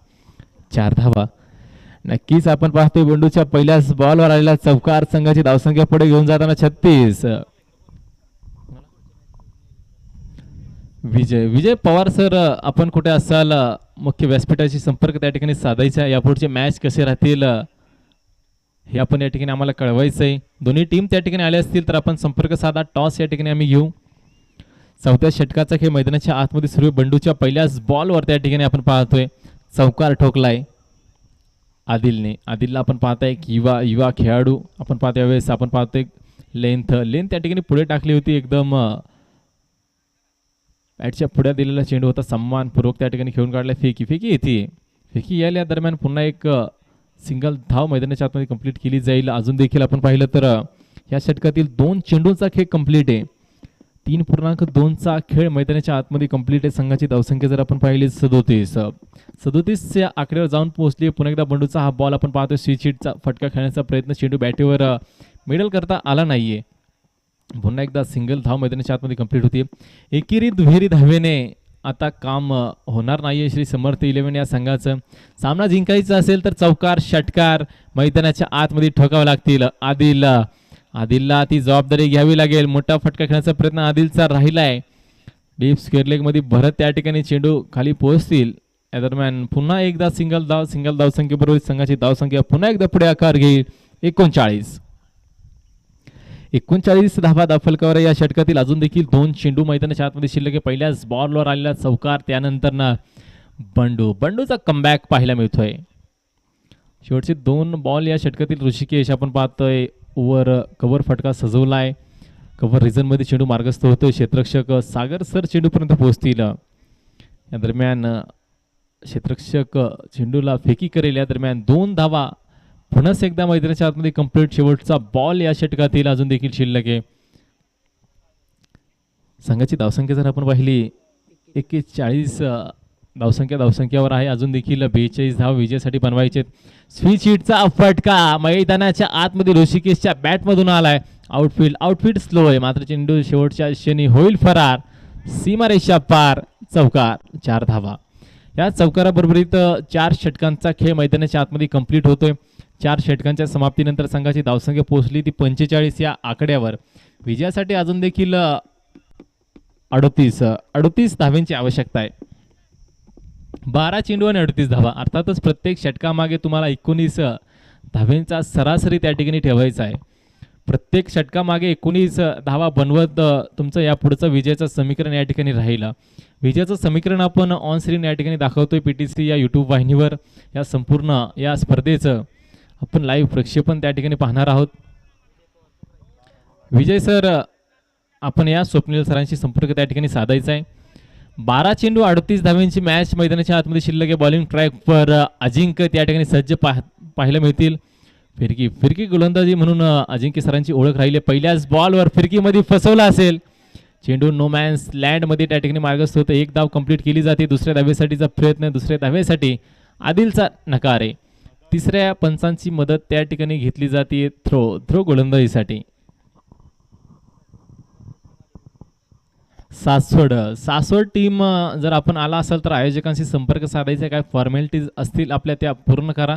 4 धावा. नक्कीच आपण पाहतोय बंडूच्या पहिल्याच बॉलवर आलेला चौकार संघाची धावसंख्या पुढे घेऊन जाताना 36. विजय पवार सर, आपण कुठे असाल? मुख्य व्यासपीठाशी संपर्क त्या ठिकाणी साधायचा. यापुढचे मॅच कसे राहतील हे आपण या ठिकाणी आम्हाला कळवायचं आहे. दोन्ही टीम त्या ठिकाणी आले असतील तर आपण संपर्क साधा. टॉस या ठिकाणी आम्ही घेऊ. 4थ्या षटकाचा खेळ मैदानाच्या आतमध्ये सुरू. बंडूच्या पहिल्याच बॉलवर त्या ठिकाणी आपण पाहतोय चौकार ठोकलाय आदिलला. आपण पाहताय युवा खेळाडू आपण पाहतोय. वेळेस आपण पाहतोय लेंथ त्या ठिकाणी पुढे टाकली होती. एकदम बॅटच्या पुढे दिलेला चेंडू होता. सन्मानपूर्वक त्या ठिकाणी खेळून काढलाय. फेकी येते. फेकी यायला दरम्यान पुन्हा एक सिंगल धाव मैदानाच्या आतमध्ये कंप्लीट केली जाईल. अजून देखील आपण पाहिलं तर या षटकातील 2 चेंडूंचा खेळ कंप्लीट आहे. 3.2चा खेळ मैदानाच्या आतमध्ये कंप्लीट आहे. संघाची धावसंख्या जर आपण पाहिली 37च्या आकड्यावर जाऊन पोहोचली. पुन्हा एकदा बंडूचा हा बॉल आपण पाहतोय. स्विच हिटचा फटका खेळण्याचा प्रयत्न, चेंडू बॅटीवर मिडल करता आला नाहीये. पुन्हा एकदा सिंगल धाव मैदानाच्या आतमध्ये कंप्लीट होती. एकेरी दुहेरी धावेने आता काम होणार नाहीये श्री समर्थ 11 या संघाचं. सामना जिंकायचा असेल तर चौकार षटकार मैदानाच्या आतमध्ये ठोकावे लागतील. आदिलला ती जबाबदारी घ्यावी लागेल. मोठा फटका खेळण्याचा प्रयत्न आदिलचा राहिलाय. डीप स्क्वेअर लेग मध्ये भरत त्या ठिकाणी चेंडू खाली पोहोचतील. या दरम्यान पुन्हा एकदा सिंगल धावसंख्येबरोबर संघाची धावसंख्या पुन्हा एकदा पुढे आकार घेईल. 39 धावा दाफलकावर. या षटकातील अजून देखील 2 चेंडू मैदानाच्या आतमध्ये शिल्लक आहे. पहिल्याच बॉलवर आलेला चौकार, त्यानंतर ना बंडूचा कमबॅक पाहायला मिळतोय. शेवटचे 2 बॉल या षटकातील ऋषिकेश आपण पाहतोय. ओव्हर कव्हर फटका सजवलाय. कव्हर रिझन मध्ये चेंडू मार्गस्थ होतोय. क्षेत्ररक्षक सागर सर चेंडूपर्यंत पोहोचतील. या दरम्यान क्षेत्ररक्षक चेंडूला फेकी करेल. या दरम्यान 2 धावा पुन्हा एकदा मैदानाच्या आतमध्ये कंप्लीट. शेवटचा बॉल या षटकातील अजून देखील शिल्लक आहे. संघाची धावसंख्या जर आपण पाहिली 41 धावसंख्यावर आहे. अजून देखील 42 धाव विजयासाठी बनवायचे. स्विच हिटचा फटका मैदानाच्या आतमध्ये ऋषिकेशच्या बॅटमधून आलाय. आउटफील्ड स्लो आहे. मात्र चेंडू शेवटच्या क्षणी होईल फरार. सीमारेषा पार, चौकार. 4 धावा. या चौकाराबरोबरीत 4 षटकांचा खेळ मैदानाच्या आतमध्ये कंप्लीट होतोय. 4 षटकांच्या समाप्तीनंतर संघाची धावसंख्या पोहोचली ती 45 या आकड्यावर. विजयासाठी अजून देखील 38 धावांची आवश्यकता आहे. 12 चेंडू आणि 38 धावा. अर्थातच प्रत्येक षटकामागे तुम्हाला 19 धावांचा सरासरी त्या ठिकाणी ठेवायचा आहे. प्रत्येक षटकामागे 19 धावा बनवत तुमचं या पुढचं विजयाचं समीकरण या ठिकाणी राहिलं. विजयाचं समीकरण आपण ऑन स्क्रीन या ठिकाणी दाखवतोय PTC या यूट्यूब वाहिनीवर. या संपूर्ण या स्पर्धेचं आपण लाईव्ह प्रक्षेपण त्या ठिकाणी पाहणार आहोत. विजय सर, आपण या स्वप्नील सरांशी संपर्क त्या ठिकाणी साधायचा आहे. 12 चेंडू 38 धावांची मॅच मैदानाच्या आतमध्ये शिल्लक आहे. बॉलिंग ट्रॅकवर अजिंक्य त्या ठिकाणी सज्ज पाहायला मिळतील. फिरकी गोलंदाजी म्हणून अजिंक्य सरांची ओळख राहिली. पहिल्याच बॉलवर फिरकीमध्ये फसवला असेल. चेंडू नो मॅन्स लँड मध्ये त्या ठिकाणी मार्गस्थ होतं. 1 धाव कंप्लीट केली जाते. दुसऱ्या धावेसाठीचा प्रयत्न, दुसऱ्या धावेसाठी आदिलचा नकार आहे. तिसऱ्या पंचांची मदत त्या ठिकाणी घेतली जाते थ्रो गोलंदाजीसाठी. सासवड टीम जर आपण आला असाल तर आयोजकांशी संपर्क साधायचा. काय फॉर्मॅलिटीज असतील आपल्या त्या पूर्ण करा.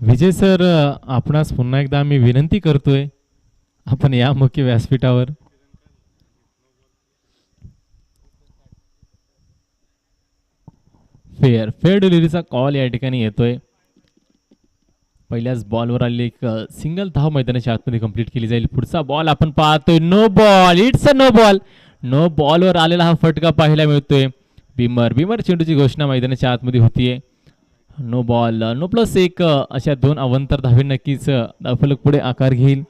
विजय सर, आपणास पुन्हा एकदा मी विनंती करतोय, आपण या मुख्य व्यासपीठावर. फेअर फेअर डिलिव्हरीचा कॉल या ठिकाणी येतोय. पहिल्याच बॉलवर आलेली एक सिंगल धाव मैदानाच्या आतमध्ये कंप्लीट केली जाईल. पुढचा बॉल आपण पाहतोय, no ball, it's a no ball. No बॉलवर आलेला हा फटका पाहायला मिळतोय. बिमर बिमर चेंडूची घोषणा मैदानाच्या आतमध्ये होतीये. नो बॉल, नो प्लस एक, अशा दोन अवंतर धावे नक्कीच धावफलक पुढे आकार घेईल.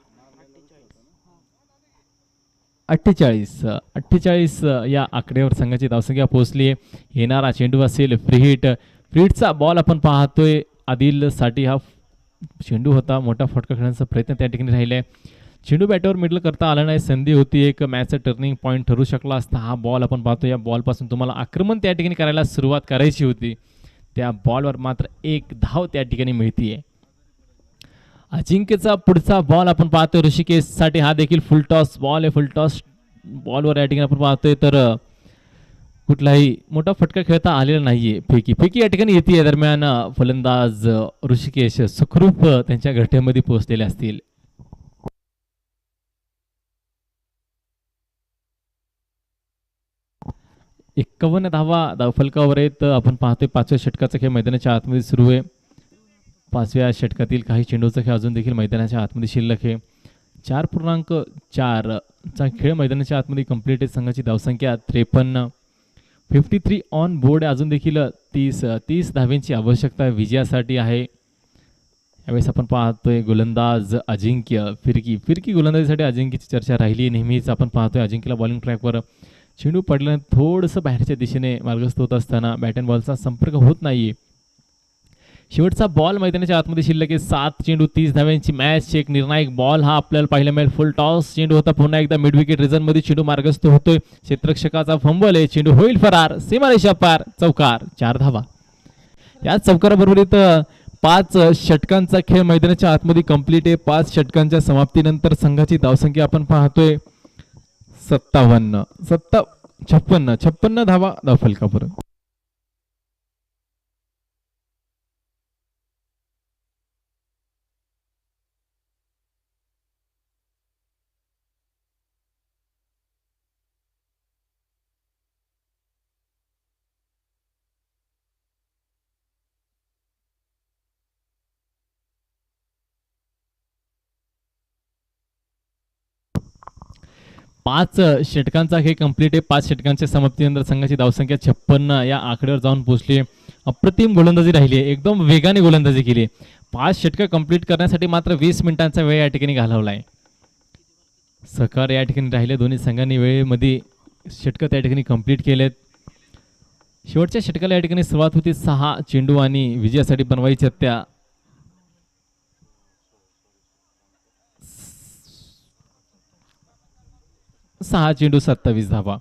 48 या आकड्यावर संघाची धावसंख्या पोहोचली आहे. येणारा चेंडू असेल फ्री हिट. फ्री हिटचा बॉल आपण पाहतोय. आदिल साठी हा चेंडू होता. मोठा फटका खेळण्याचा प्रयत्न त्या ठिकाणी राहिलाय. चेंडू बॅटवर मिडल करता आला नाही. संधी होती, एक मॅचचा टर्निंग पॉईंट ठरू शकला असता. हा बॉल आपण पाहतो. या बॉलपासून तुम्हाला आक्रमण त्या ठिकाणी करायला सुरुवात करायची होती. त्या बॉलवर मात्र एक धाव त्या ठिकाणी मिळतीये. अजिंक्यचा पुढचा बॉल आपण पाहतोय ऋषिकेश साठी. हा देखील फुल टॉस बॉल आहे. फुल टॉस बॉलवर या ठिकाणी आपण पाहतोय तर कुठलाही मोठा फटका खेळता आलेला नाहीये. फेकी फेकी या ठिकाणी येते. दरम्यान फलंदाज ऋषिकेश सुखरूप त्यांच्या घरट्यामध्ये पोहोचलेले असतील. एक्कावन्न धावा धावफलकावर आहेत. आपण पाहतोय 5व्या षटकाचा खेळ मैदानाच्या आतमध्ये सुरू आहे. 5व्या षटकातील काही चेंडूचा खेळ अजून देखील मैदानाच्या आतमध्ये शिल्लक आहे. 4.4 चा खेळ मैदानाच्या आतमध्ये कंप्लीट आहे. संघाची धावसंख्या 53. 53 ऑन बोर्ड. अजून देखील 30 धाव्यांची आवश्यकता विजयासाठी आहे. यावेळेस आपण पाहतोय गोलंदाज अजिंक्य. फिरकी गोलंदाजीसाठी अजिंक्यची चर्चा राहिली नेहमीच. आपण पाहतोय अजिंक्यला बॉलिंग ट्रॅकवर चेंडू पडल्याने थोडंसं बाहेरच्या दिशेने मार्गस्थ होत असताना बॅट अँड बॉलचा संपर्क होत नाहीये. शेवटचा बॉल मैदानाच्या आतमध्ये शिल्लक आहे. 7 चेंडू 30 धाव्यांची मॅच. एक निर्णायक बॉल हा आपल्याला पाहायला मिळेल. फुल टॉस चेंडू होता. पुन्हा एकदा मिड विकेट रिझनमध्ये चेंडू मार्गस्थ होतोय. क्षेत्ररक्षकाचा फंबल आहे. चेंडू होईल फरार. सीमारेषा पार. चौकार. 4 धावा. या चौकाराबरोबरीत 5 षटकांचा खेळ मैदानाच्या आतमध्ये कंप्लीट आहे. 5 षटकांच्या समाप्तीनंतर संघाची धावसंख्या आपण पाहतोय 56 धावा धावफलकावर. पाच षटकांचा खेळ कंप्लीट आहे. 5 षटकांच्या समाप्तीनंतर संघाची धावसंख्या 56 या आकड्यावर जाऊन पोहोचली. अप्रतिम गोलंदाजी राहिली आहे. एकदम वेगाने गोलंदाजी केली. 5 षटकं कंप्लीट करण्यासाठी मात्र 20 मिनिटांचा वेळ या ठिकाणी घालवलाय. सहकार या ठिकाणी राहिले. दोन्ही संघांनी वेळेमध्ये षटकं त्या ठिकाणी कंप्लीट केलेत. शेवटच्या षटकाला या ठिकाणी सुरुवात होती. 6 चेंडू आणि विजयासाठी बनवायच्या त्या 6 चेंडू 27 धावा.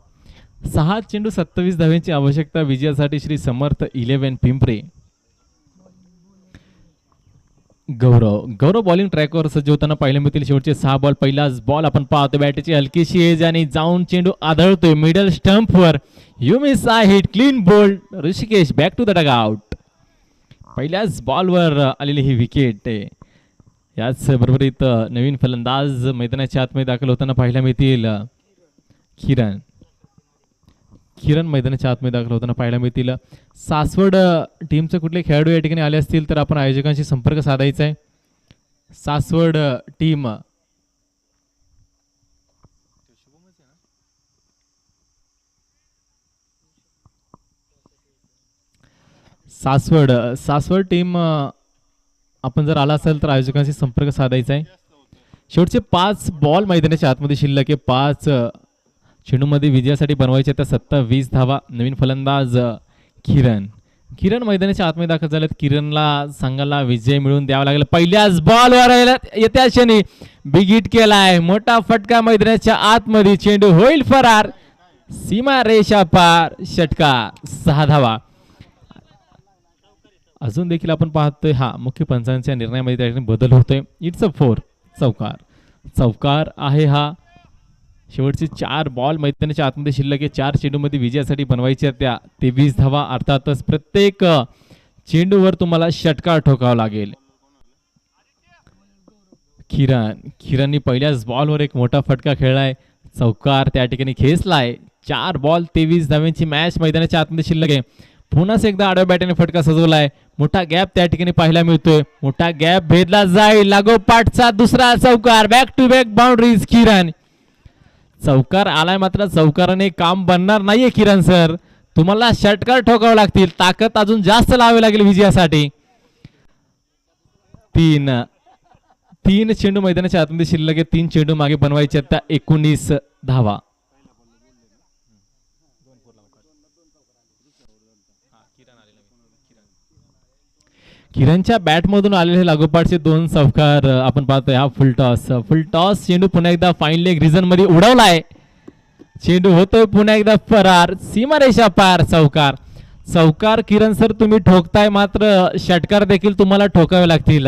6 चेंडू 27 धाव्यांची आवश्यकता विजयासाठी श्री समर्थ 11 पिंपरे. गौरव बॉलिंग ट्रॅकवर सज्ज होताना पाहायला मिळतील. शेवटचे 6 बॉल. पहिलाच बॉल आपण पाहतो. बॅटची हलकीशी एज आणि जाऊन चेंडू आदळतोय मिडल स्टंपवर. You miss I hit clean bold. Rishikesh back to the dug out. पहिल्याच बॉलवर आलेली ही विकेट आहे. याच बरोबरीत नवीन फलंदाज मैदानाच्या आतमध्ये दाखल होताना पाहायला मिळतील. किरण मैदानाच्या आतमध्ये दाखल होताना पाहायला मिळतील. सासवड टीमचे कुठले खेळाडू या ठिकाणी आले असतील तर आपण आयोजकांशी संपर्क साधायचा आहे. सासवड टीम सासवड टीम आपण जर आला असेल तर आयोजकांशी संपर्क साधायचा आहे. शेवटचे 5 बॉल मैदानाच्या आतमध्ये शिल्लक आहे. 5 चेंडूमध्ये विजयासाठी बनवायचे त्या 27 धावा. नवीन फलंदाज किरण मैदानाच्या आतमध्ये दाखल झालेत. किरणला संघाला विजय मिळवून द्यावा लागेल. पहिल्याच बॉलवर येत्या क्षणी बिग हिट केलाय. मोठा फटका मैदानाच्या आतमध्ये. चेंडू होईल फरार. सीमा रेषा पार. षटकार. 6 धावा. अजून देखील आपण पाहतोय हा मुख्य पंचांच्या निर्णयामध्ये त्या ठिकाणी बदल होतोय. It's a 4. चौकार आहे हा. शेवटचे 4 बॉल मैदानाच्या आतमध्ये शिल्लक आहे. 4 चेंडूमध्ये विजयासाठी बनवायच्या त्या 23 धावा. अर्थातच प्रत्येक चेंडूवर तुम्हाला षटकार ठोकावा लागेल. किरणनी पहिल्याच बॉलवर एक मोठा फटका खेळलाय. चौकार त्या ठिकाणी खेचलाय. 4 बॉल 23 धावांची मॅच मैदानाच्या आतमध्ये शिल्लक आहे. पुन्हा एकदा आडव्या बॅटने फटका सजवलाय. मोठा गॅप त्या ठिकाणी पाहायला मिळतोय. मोठा गॅप भेदला जाईल. लागोपाठचा दुसरा चौकार. बॅक टू बॅक बाउंड्रीज किरण. चौकार आलाय मात्र चौकाराने काम बनणार नाहीये किरण सर. तुम्हाला षटकार ठोकावे लागतील. ताकद अजून जास्त लावावी लागेल विजयासाठी. 3 चेंडू मैदानाच्या आतमध्ये शिल्लक आहे. 3 चेंडू मागे बनवायचे आता 19 धावा. किरणच्या बॅटमधून आलेले लागोपाठचे 2 चौकार आपण पाहतोय. हा फुल टॉस चेंडू पुन्हा एकदा फाईन लेग रिजन मध्ये उडवलाय. चेंडू होतोय पुन्हा एकदा फरार. सीमारेषा पार. चौकार किरण सर तुम्ही ठोकताय मात्र षटकार देखील तुम्हाला ठोकावे लागतील.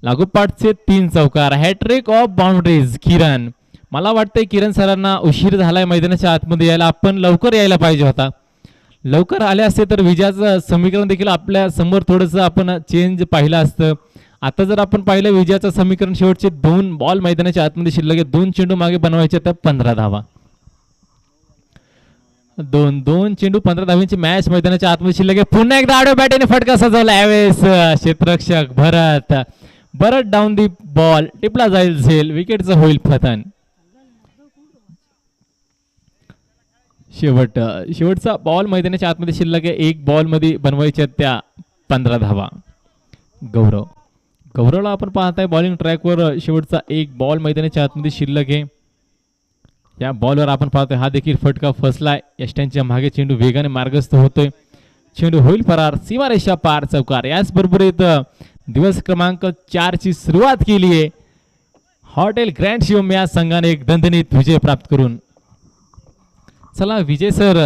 लागोपाठचे 3 चौकार. हॅट्रिक ऑफ बाउंड्रीज किरण. मला वाटतंय किरण सरांना उशीर झालाय मैदानाच्या आतमध्ये यायला. आपण लवकर यायला पाहिजे होता. लवकर आले असते तर विजयाचं समीकरण देखील आपल्या समोर थोडंसं आपण चेंज पाहिलं असतं. आता जर आपण पाहिलं विजयाचं समीकरण शेवटचे 2 बॉल मैदानाच्या आतमध्ये शिल्लक आहे. 2 चेंडू मागे बनवायचे तर 15 धावा. 2 चेंडू 15 धावांची मॅच मैदानाच्या आतमध्ये शिल्लक आहे. पुन्हा एकदा आडव्या बॅटने फटका सजवला. यावेळेस क्षेत्ररक्षक भरत डाऊन दी बॉल. टिपला जाईल झेल. विकेटचं होईल पतन. शेवटचा बॉल मैदानाच्या आतमध्ये शिल्लक आहे. 1 बॉल मध्ये बनवायच्या त्या 15 धावा. गौरवला आपण पाहताय बॉलिंग ट्रॅकवर. शेवटचा 1 बॉल मैदानाच्या आतमध्ये शिल्लक आहे. या बॉलवर आपण पाहतोय हा देखील फटका फसलाय. यष्ट्यांच्या मागे चेंडू वेगाने मार्गस्थ होतोय. चेंडू होईल फरार. सीमारेषा पार. चौकार. याच बरोबरीत दिवस क्रमांक 4 ची सुरुवात केली आहे. हॉटेल ग्रँड शिवम या संघाने एक दणदणीत विजय प्राप्त करून. चला विजय सर